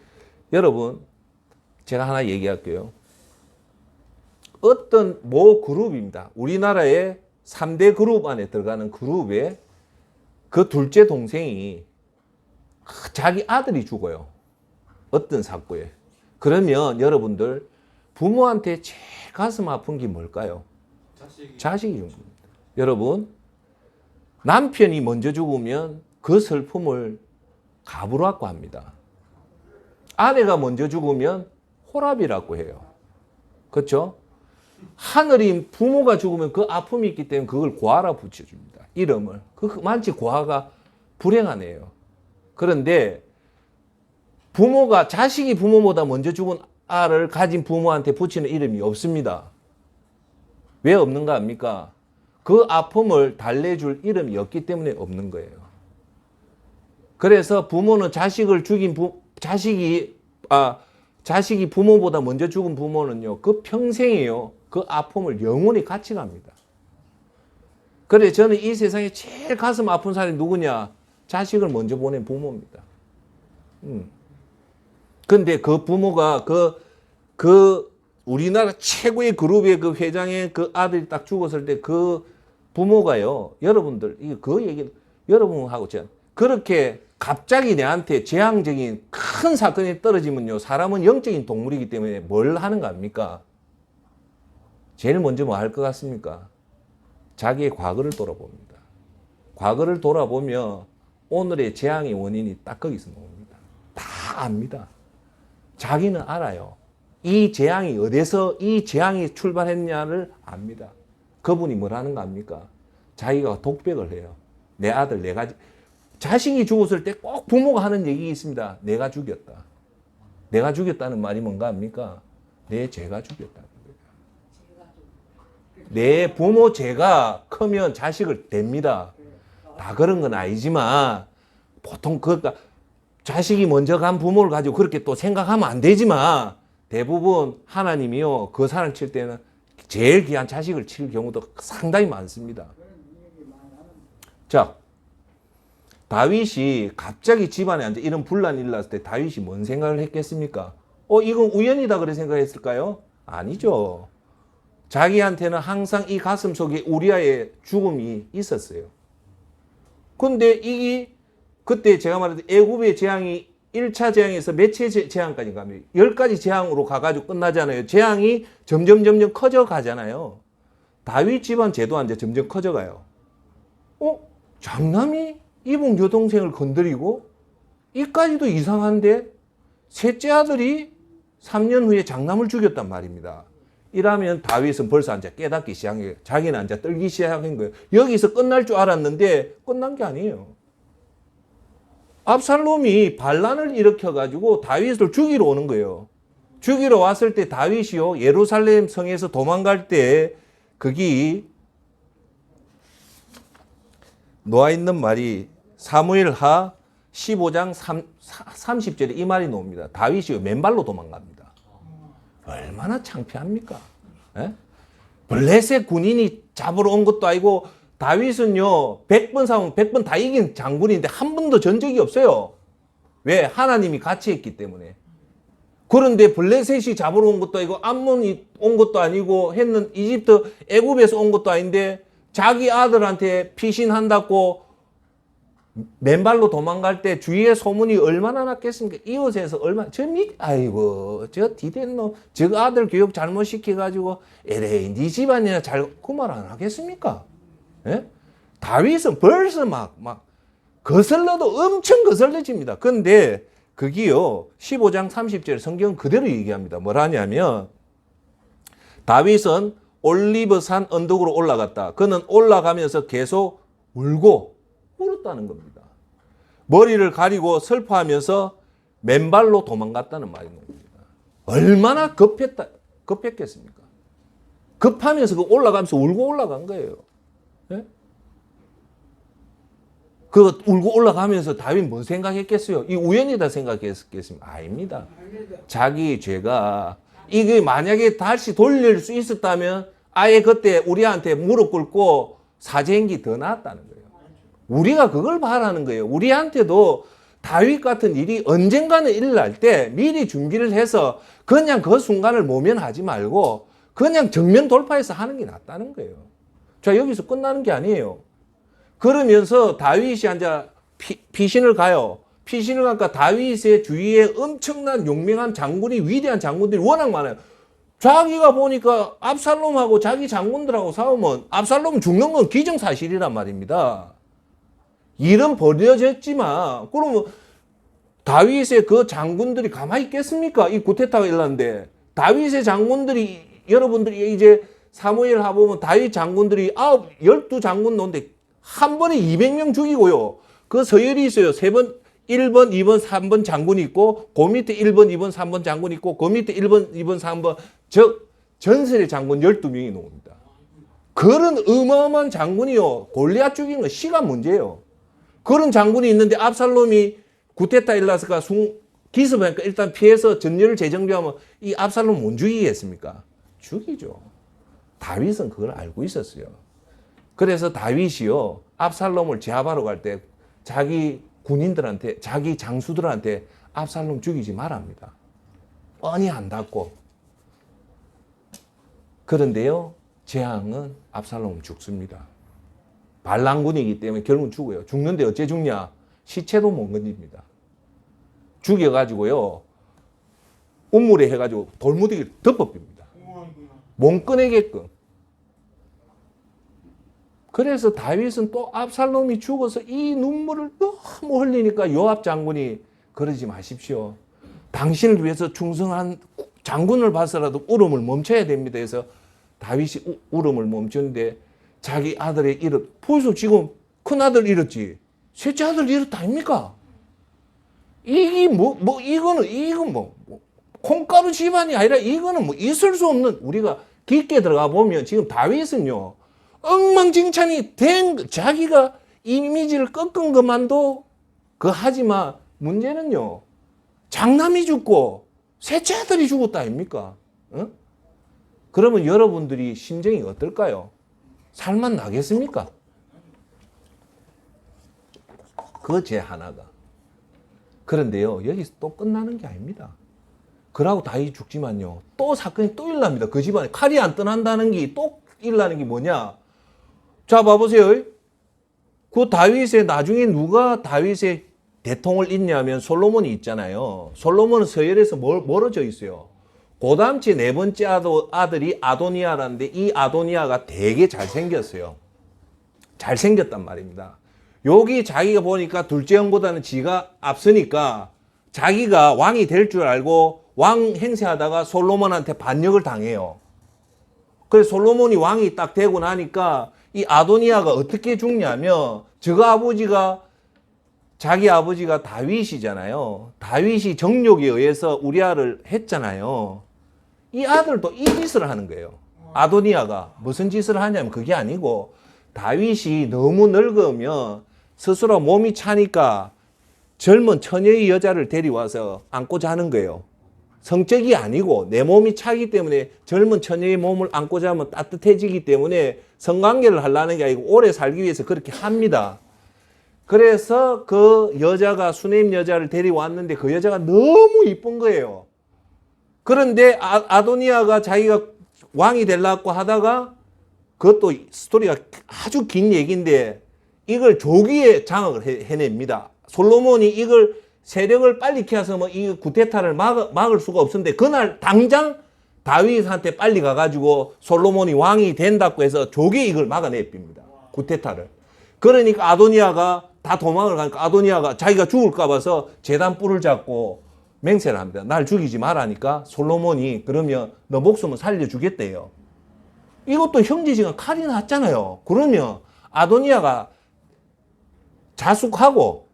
여러분, 제가 하나 얘기할게요. 어떤 모 그룹입니다. 우리나라의 3대 그룹 안에 들어가는 그룹에 그 둘째 동생이 자기 아들이 죽어요. 어떤 사고에. 그러면 여러분들 부모한테 제일 가슴 아픈 게 뭘까요? 자식이 죽는 겁니다. 여러분, 남편이 먼저 죽으면 그 슬픔을 가부라고 합니다. 아내가 먼저 죽으면 호랍이라고 해요. 그렇죠? 하늘이 부모가 죽으면 그 아픔이 있기 때문에 그걸 고아라 붙여줍니다. 이름을. 그만치 고아가 불행한 애예요. 그런데 부모가 자식이 부모보다 먼저 죽은 아를 가진 부모한테 붙이는 이름이 없습니다. 왜 없는가 합니까? 그 아픔을 달래줄 이름이 없기 때문에 없는 거예요. 그래서 부모는 자식을 죽인 자식이 부모보다 먼저 죽은 부모는요, 그 평생이요, 그 아픔을 영원히 같이 갑니다. 그래, 저는 이 세상에 제일 가슴 아픈 사람이 누구냐? 자식을 먼저 보낸 부모입니다. 근데 그 부모가 우리나라 최고의 그룹의 그 회장의 그 아들이 딱 죽었을 때 그 부모가요, 여러분들, 그 얘기, 여러분하고 제가 그렇게 갑자기 내한테 재앙적인 큰 사건이 떨어지면요, 사람은 영적인 동물이기 때문에 뭘 하는가 합니까? 제일 먼저 뭐 할 것 같습니까? 자기의 과거를 돌아봅니다. 과거를 돌아보면 오늘의 재앙의 원인이 딱 거기서 나옵니다. 다 압니다. 자기는 알아요. 이 재앙이 어디서 이 재앙이 출발했냐를 압니다. 그분이 뭘 하는 거 압니까? 자기가 독백을 해요. 내 아들, 자식이 죽었을 때 꼭 부모가 하는 얘기 있습니다. 내가 죽였다. 내가 죽였다는 말이 뭔가 합니까? 내 죄가 죽였다는 거예요. 내 부모 죄가 크면 자식을 댑니다. 다 그런 건 아니지만 보통 그러니까 자식이 먼저 간 부모를 가지고 그렇게 또 생각하면 안 되지만 대부분 하나님이요, 그 사람 칠 때는 제일 귀한 자식을 칠 경우도 상당히 많습니다. 자, 다윗이 갑자기 집안에 앉아 이런 분란이 일어났을 때 다윗이 뭔 생각을 했겠습니까? 이건 우연이다 그래 생각했을까요? 아니죠. 자기한테는 항상 이 가슴 속에 우리아의 죽음이 있었어요. 근데 그때 제가 말했던 애굽의 재앙이 1차 재앙에서 몇 채 재앙까지 가면 10가지 재앙으로 가가지고 끝나잖아요. 재앙이 점점 커져 가잖아요. 다윗 집안 제도 이제 점점 커져 가요. 장남이 이분 여동생을 건드리고 이까지도 이상한데 셋째 아들이 3년 후에 장남을 죽였단 말입니다. 이러면 다윗은 벌써 이제 깨닫기 시작해요. 자기는 이제 떨기 시작한 거예요. 여기서 끝날 줄 알았는데 끝난 게 아니에요. 압살롬이 반란을 일으켜가지고 다윗을 죽이러 오는 거예요. 죽이러 왔을 때 다윗이요, 예루살렘 성에서 도망갈 때 거기 놓아있는 말이 사무엘하 15장 30절에 이 말이 나옵니다. 다윗이 맨발로 도망갑니다. 얼마나 창피합니까? 에? 블레셋 군인이 잡으러 온 것도 아니고 다윗은요 100번 싸우면 100번 다 이긴 장군인데 한 번도 전 적이 없어요. 왜? 하나님이 같이 했기 때문에. 그런데 블레셋이 잡으러 온 것도 아니고 암몬이 온 것도 아니고 했는 이집트 애굽에서 온 것도 아닌데 자기 아들한테 피신한다고 맨발로 도망갈 때 주위에 소문이 얼마나 났겠습니까? 이웃에서 얼마나 아이고 저 디덴 놈 저 아들 교육 잘못 시켜가지고 에레이 네 집안이나 잘 그 말 안 하겠습니까? 예? 다윗은 벌써 막 거슬러도 엄청 거슬러집니다. 근데 그게요 15장 30절 성경은 그대로 얘기합니다. 뭐라냐면 다윗은 올리브산 언덕으로 올라갔다. 그는 올라가면서 계속 울었다는 겁니다. 머리를 가리고 슬퍼하면서 맨발로 도망갔다는 말이 나옵니다. 얼마나 급했겠습니까? 급하면서 올라가면서 울고 올라간 거예요. 예? 그 울고 올라가면서 다윗 뭔 생각했겠어요? 이 우연이다 생각했겠습니까? 아닙니다. 자기 죄가 이게 만약에 다시 돌릴 수 있었다면 아예 그때 우리한테 무릎 꿇고 사죄행기 더 나았다는 거예요. 우리가 그걸 바라는 거예요. 우리한테도 다윗 같은 일이 언젠가는 일어날 때 미리 준비를 해서 그냥 그 순간을 모면하지 말고 그냥 정면 돌파해서 하는 게 낫다는 거예요. 자, 여기서 끝나는 게 아니에요. 그러면서 다윗이 앉아 피신을 가요. 피신을 가니까 다윗의 주위에 엄청난 용맹한 장군이, 위대한 장군들이 워낙 많아요. 자기가 보니까 압살롬하고 자기 장군들하고 싸우면 압살롬 죽는 건 기정사실이란 말입니다. 일은 벌어졌지만 그러면 다윗의 그 장군들이 가만히 있겠습니까? 이 구테타가 일어났는데 다윗의 장군들이, 여러분들이 이제 사무엘 하보면 다윗 장군들이 12장군 놓는데 한 번에 200명 죽이고요. 그 서열이 있어요. 3번, 1번, 2번, 3번 장군이 있고 그 밑에 1번, 2번, 3번 장군이 있고 그 밑에 1번, 2번, 3번, 즉 전설의 장군 12명이 나옵니다. 그런 어마어마한 장군이요. 골리앗 죽이는 건 시간 문제예요. 그런 장군이 있는데 압살롬이 구테타 일라스가 기습하니까 일단 피해서 전열을 재정비하면 이 압살롬 못 죽이겠습니까? 죽이죠. 다윗은 그걸 알고 있었어요. 그래서 다윗이요, 압살롬을 제압하러 갈 때 자기 군인들한테, 자기 장수들한테 압살롬 죽이지 말합니다. 뻔히 안닿고. 그런데요, 재앙은 압살롬은 죽습니다. 반란군이기 때문에 결국은 죽어요. 죽는데 어째 죽냐? 시체도 못 건집니다. 죽여가지고요, 우물에 해가지고 돌무더기를 덮어빕니다. 못 꺼내게끔. 그래서 다윗은 또 압살롬이 죽어서 이 눈물을 너무 흘리니까 요압 장군이 그러지 마십시오. 당신을 위해서 충성한 장군을 봐서라도 울음을 멈춰야 됩니다. 그래서 다윗이 울음을 멈추는데 자기 아들의 벌써 지금 큰 아들 잃었지. 셋째 아들 잃었다 아닙니까? 이건 콩가루 집안이 아니라 이거는 있을 수 없는, 우리가 깊게 들어가 보면 지금 다윗은요, 엉망진창이 된, 자기가 이미지를 꺾은 것만도 하지만 문제는요, 장남이 죽고 셋째 아들이 죽었다 아닙니까? 어? 그러면 여러분들이 심정이 어떨까요? 살만 나겠습니까? 그제 하나가. 그런데요, 여기서 또 끝나는 게 아닙니다. 그러고 다윗이 죽지만요, 또 사건이 또 일어납니다. 그 집안에 칼이 안 떠난다는 게 또 일어나는 게 뭐냐? 자, 봐보세요. 그 다윗의, 나중에 누가 다윗의 대통을 잇냐면 솔로몬이 있잖아요. 솔로몬은 서열에서 멀어져 있어요. 그 다음 째 네 번째 아들이 아도니아라는데 이 아도니아가 되게 잘생겼어요. 잘생겼단 말입니다. 여기 자기가 보니까 둘째 형보다는 지가 앞서니까 자기가 왕이 될 줄 알고 왕 행세하다가 솔로몬한테 반역을 당해요. 그래서 솔로몬이 왕이 딱 되고 나니까 이 아도니아가 어떻게 죽냐면, 자기 아버지가 다윗이잖아요. 다윗이 정욕에 의해서 우리아를 했잖아요. 이 아들도 이 짓을 하는 거예요. 아도니아가 무슨 짓을 하냐면 그게 아니고, 다윗이 너무 늙으면 스스로 몸이 차니까 젊은 처녀의 여자를 데려와서 안고 자는 거예요. 성적이 아니고 내 몸이 차기 때문에 젊은 처녀의 몸을 안고 자면 따뜻해지기 때문에 성관계를 하려는 게 아니고 오래 살기 위해서 그렇게 합니다. 그래서 그 여자가 수넴 여자를 데려왔는데 그 여자가 너무 이쁜 거예요. 그런데 아도니아가 자기가 왕이 되려고 하다가, 그것도 스토리가 아주 긴 얘기인데 이걸 조기에 장악을 해냅니다. 솔로몬이 이걸 세력을 빨리 키워서 이 구테타를 막을 수가 없었는데 그날 당장 다윗한테 빨리 가가지고 솔로몬이 왕이 된다고 해서 조기에 이걸 막아냅니다. 구테타를. 그러니까 아도니아가 다 도망을 가니까 아도니아가 자기가 죽을까 봐서 제단 뿔을 잡고 맹세를 합니다. 날 죽이지 말라니까 솔로몬이 그러면 너 목숨을 살려주겠대요. 이것도 형제지간 칼이 났잖아요. 그러면 아도니아가 자숙하고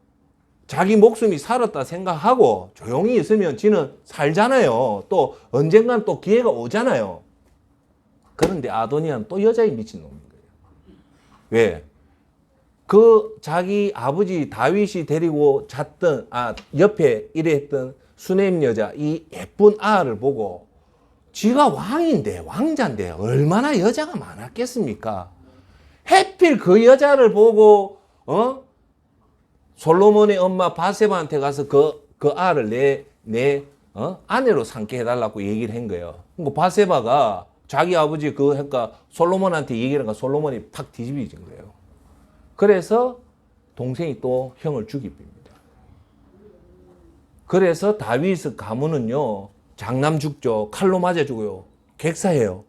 자기 목숨이 살았다 생각하고 조용히 있으면 지는 살잖아요. 또 언젠간 또 기회가 오잖아요. 그런데 아도니아는 또 여자에 미친놈인 거예요. 왜? 그 자기 아버지 다윗이 데리고 잤던, 옆에 일했던 수넴 여자, 이 예쁜 아를 보고 지가 왕인데, 왕자인데 얼마나 여자가 많았겠습니까? 해필 그 여자를 보고 솔로몬의 엄마 바세바한테 가서 그 알을 내 아내로 삼게 해달라고 얘기를 한 거예요. 그러니까 바세바가 자기 아버지 그러니까 솔로몬한테 얘기를 하니까 솔로몬이 팍 뒤집어진 거예요. 그래서 동생이 또 형을 죽입니다. 그래서 다윗의 가문은요, 장남 죽죠. 칼로 맞아 죽어요. 객사해요.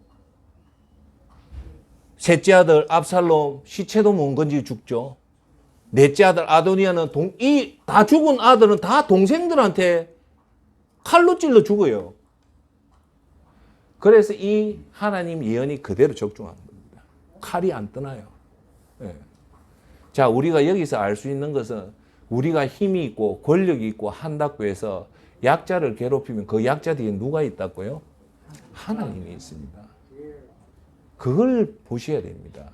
셋째 아들 압살롬 시체도 못 건지고 죽죠. 넷째 아들 아도니아는 이 다 죽은 아들은 다 동생들한테 칼로 찔러 죽어요. 그래서 이 하나님 예언이 그대로 적중한 겁니다. 칼이 안 떠나요. 예. 자, 우리가 여기서 알 수 있는 것은 우리가 힘이 있고 권력이 있고 한다고 해서 약자를 괴롭히면 그 약자 뒤에 누가 있다고요? 하나님이 있습니다. 그걸 보셔야 됩니다.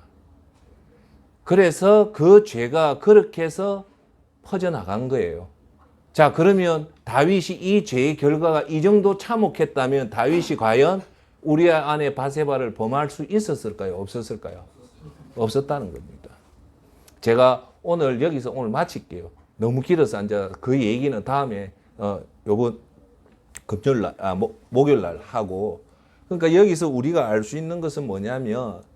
그래서 그 죄가 그렇게 해서 퍼져나간 거예요. 자, 그러면 다윗이 이 죄의 결과가 이 정도 참혹했다면 다윗이 과연 우리아 아내 바세바를 범할 수 있었을까요? 없었을까요? 없었다는 겁니다. 제가 오늘 여기서 오늘 마칠게요. 너무 길어서 앉아 그 얘기는 다음에 요번 금요일 날, 목요일 날 하고. 그러니까 여기서 우리가 알 수 있는 것은 뭐냐면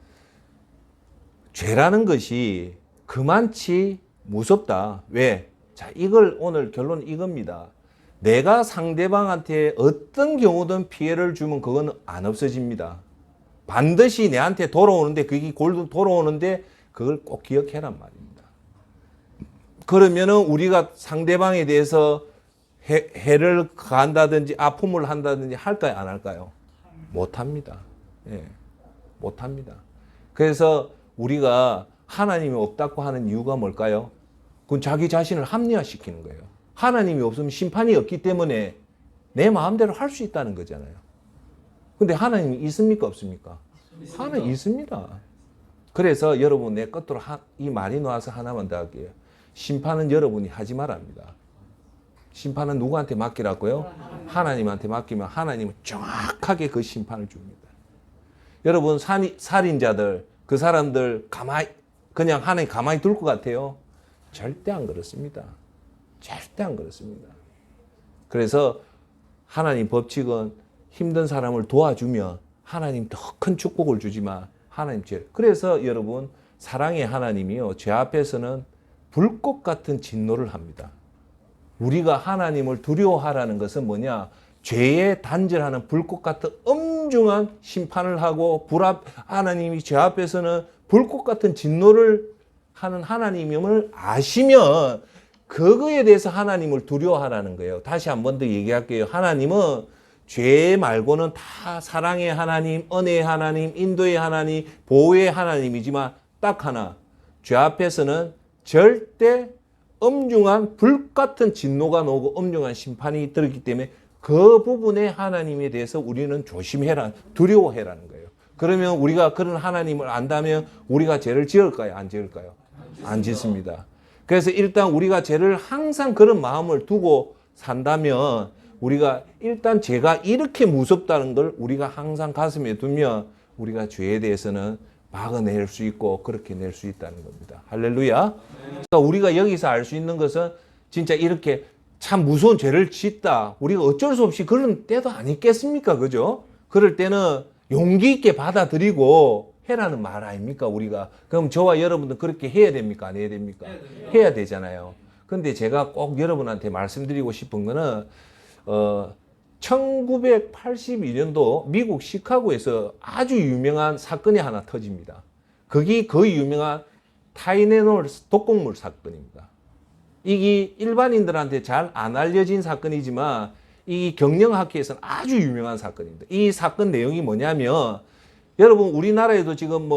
죄라는 것이 그만치 무섭다. 왜? 자, 이걸 오늘 결론은 이겁니다. 내가 상대방한테 어떤 경우든 피해를 주면 그건 안 없어집니다. 반드시 내한테 돌아오는데 그게 골도 돌아오는데 그걸 꼭 기억해란 말입니다. 그러면은 우리가 상대방에 대해서 해를 가한다든지 아픔을 한다든지 할까요? 안 할까요? 못합니다. 예, 못합니다. 그래서 우리가 하나님이 없다고 하는 이유가 뭘까요? 그건 자기 자신을 합리화시키는 거예요. 하나님이 없으면 심판이 없기 때문에 내 마음대로 할 수 있다는 거잖아요. 근데 하나님이 있습니까? 없습니까? 하나님 있습니다. 그래서 여러분 내 끝으로 이 말이 나와서 하나만 더 할게요. 심판은 여러분이 하지 말랍니다. 심판은 누구한테 맡기라고요? 하나님한테 맡기면 하나님은 정확하게 그 심판을 줍니다. 여러분 살인자들 그 사람들 그냥 하나님 가만히 둘 것 같아요? 절대 안 그렇습니다. 절대 안 그렇습니다. 그래서 하나님 법칙은 힘든 사람을 도와주면 하나님 더 큰 축복을 주지만 하나님 죄. 그래서 여러분 사랑의 하나님이요 죄 앞에서는 불꽃 같은 진노를 합니다. 우리가 하나님을 두려워하라는 것은 뭐냐? 죄에 단절하는 불꽃 같은 엄중한 심판을 하고 하나님이 죄 앞에서는 불꽃 같은 진노를 하는 하나님임을 아시면 그거에 대해서 하나님을 두려워하라는 거예요. 다시 한 번 더 얘기할게요. 하나님은 죄 말고는 다 사랑의 하나님, 은혜의 하나님, 인도의 하나님, 보호의 하나님이지만 딱 하나, 죄 앞에서는 절대 엄중한 불 같은 진노가 나오고 엄중한 심판이 들었기 때문에 그 부분에 하나님에 대해서 우리는 조심해라, 두려워해라는 거예요. 그러면 우리가 그런 하나님을 안다면 우리가 죄를 지을까요? 안 지을까요? 안 짓습니다. 그래서 일단 우리가 죄를 항상 그런 마음을 두고 산다면 우리가 일단 죄가 이렇게 무섭다는 걸 우리가 항상 가슴에 두면 우리가 죄에 대해서는 막아낼 수 있고 그렇게 낼 수 있다는 겁니다. 할렐루야. 그러니까 우리가 여기서 알 수 있는 것은 진짜 이렇게 참 무서운 죄를 짓다. 우리가 어쩔 수 없이 그런 때도 아니겠습니까? 그죠? 그럴 때는 용기 있게 받아들이고 해라는 말 아닙니까? 우리가. 그럼 저와 여러분도 그렇게 해야 됩니까? 안 해야 됩니까? 해야 되잖아요. 근데 제가 꼭 여러분한테 말씀드리고 싶은 거는 1982년도 미국 시카고에서 아주 유명한 사건이 하나 터집니다. 그게 거의 유명한 타이레놀 독극물 사건입니다. 이게 일반인들한테 잘 안 알려진 사건이지만 이 경영학회에서는 아주 유명한 사건입니다. 이 사건 내용이 뭐냐면 여러분 우리나라에도 지금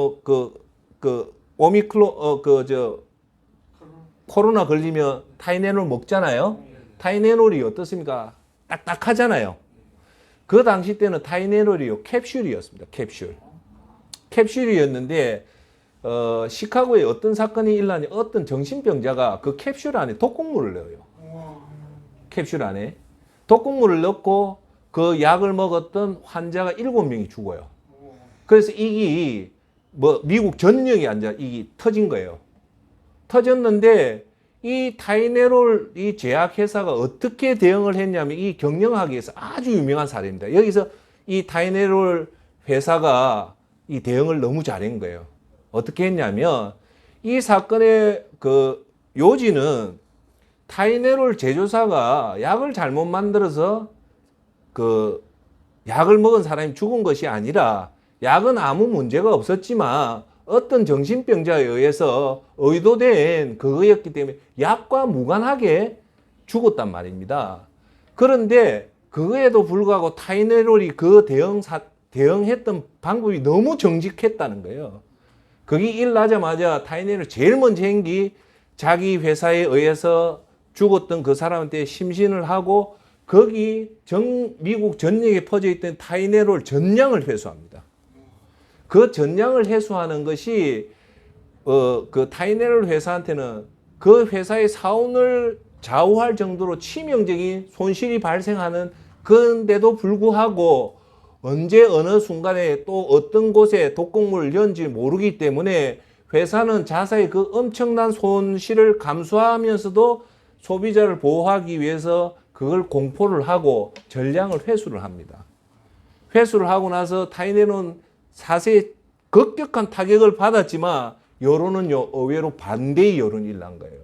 오미크론 코로나 걸리면 타이레놀 먹잖아요. 타이레놀이 어떻습니까? 딱딱하잖아요. 그 당시 때는 타이레놀이 캡슐이었습니다. 캡슐이었는데 시카고에 어떤 사건이 일어나니 어떤 정신병자가 그 캡슐 안에 독극물을 넣어요. 캡슐 안에 독극물을 넣고 그 약을 먹었던 환자가 7명이 죽어요. 그래서 이게 미국 전역이 이게 터진 거예요. 터졌는데 이 타이네롤 이 제약회사가 어떻게 대응을 했냐면 이 경영학에서 아주 유명한 사례입니다. 여기서 이 타이네롤 회사가 이 대응을 너무 잘한 거예요. 어떻게 했냐면 이 사건의 그 요지는 타이네롤 제조사가 약을 잘못 만들어서 그 약을 먹은 사람이 죽은 것이 아니라 약은 아무 문제가 없었지만 어떤 정신병자에 의해서 의도된 그거였기 때문에 약과 무관하게 죽었단 말입니다. 그런데 그거에도 불구하고 타이네롤이 그 대응했던 방법이 너무 정직했다는 거예요. 거기 일 나자마자 타이네롤 제일 먼저 한 게 자기 회사에 의해서 죽었던 그 사람한테 심신을 하고 거기 미국 전역에 퍼져 있던 타이네롤 전량을 회수합니다. 그 전량을 회수하는 것이 그 타이네롤 회사한테는 그 회사의 사원을 좌우할 정도로 치명적인 손실이 발생하는 그런데도 불구하고 언제 어느 순간에 또 어떤 곳에 독극물을 넣은지 모르기 때문에 회사는 자사의 그 엄청난 손실을 감수하면서도 소비자를 보호하기 위해서 그걸 공포를 하고 전량을 회수를 합니다. 회수를 하고 나서 타이네롤은 사세에 급격한 타격을 받았지만 여론은요 의외로 반대의 여론이 일어난 거예요.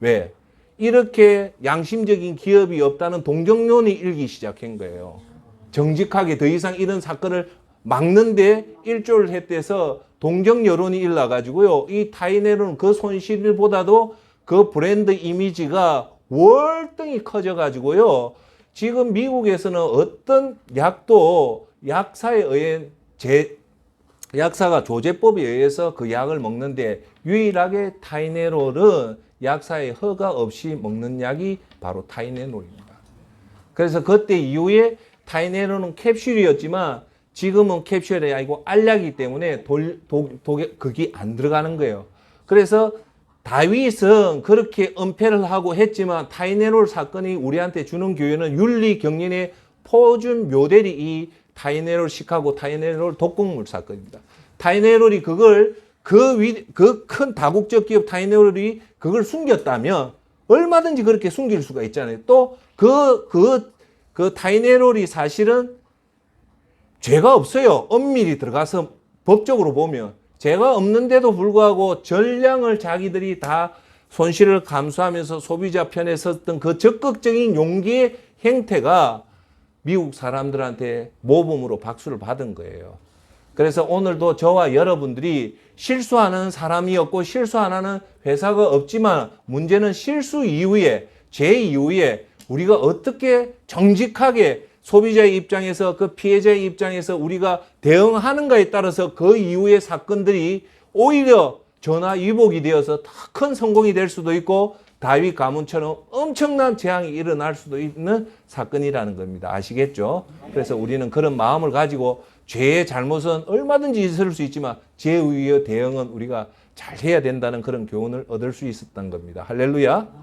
왜? 이렇게 양심적인 기업이 없다는 동정론이 일기 시작한 거예요. 정직하게 더 이상 이런 사건을 막는데 일조를 했대서 동정 여론이 일어나가지고요. 이 타이네롤은 그 손실보다도 그 브랜드 이미지가 월등히 커져가지고요. 지금 미국에서는 어떤 약도 약사에 의해 약사가 조제법에 의해서 그 약을 먹는데 유일하게 타이네롤은 약사의 허가 없이 먹는 약이 바로 타이네롤입니다. 그래서 그때 이후에 타이네롤은 캡슐이었지만 지금은 캡슐이 아니고 알약이기 때문에 그게 안 들어가는 거예요. 그래서 다윗은 그렇게 은폐를 하고 했지만 타이네롤 사건이 우리한테 주는 교훈은 윤리 경륜의 표준 모델이 이 타이네롤 시카고 타이네롤 독극물 사건입니다. 타이네롤이 그걸 그 큰 다국적 기업 타이네롤이 그걸 숨겼다면 얼마든지 그렇게 숨길 수가 있잖아요. 또 그 타이네롤이 사실은 죄가 없어요. 엄밀히 들어가서 법적으로 보면 죄가 없는데도 불구하고 전량을 자기들이 다 손실을 감수하면서 소비자 편에 섰던 그 적극적인 용기의 행태가 미국 사람들한테 모범으로 박수를 받은 거예요. 그래서 오늘도 저와 여러분들이 실수하는 사람이 없고 실수 안 하는 회사가 없지만 문제는 실수 이후에 죄 이후에 우리가 어떻게 정직하게 소비자의 입장에서 그 피해자의 입장에서 우리가 대응하는가에 따라서 그 이후의 사건들이 오히려 전화위복이 되어서 더 큰 성공이 될 수도 있고 다윗 가문처럼 엄청난 재앙이 일어날 수도 있는 사건이라는 겁니다. 아시겠죠? 그래서 우리는 그런 마음을 가지고 죄의 잘못은 얼마든지 있을 수 있지만 죄 위의 대응은 우리가 잘 해야 된다는 그런 교훈을 얻을 수 있었던 겁니다. 할렐루야.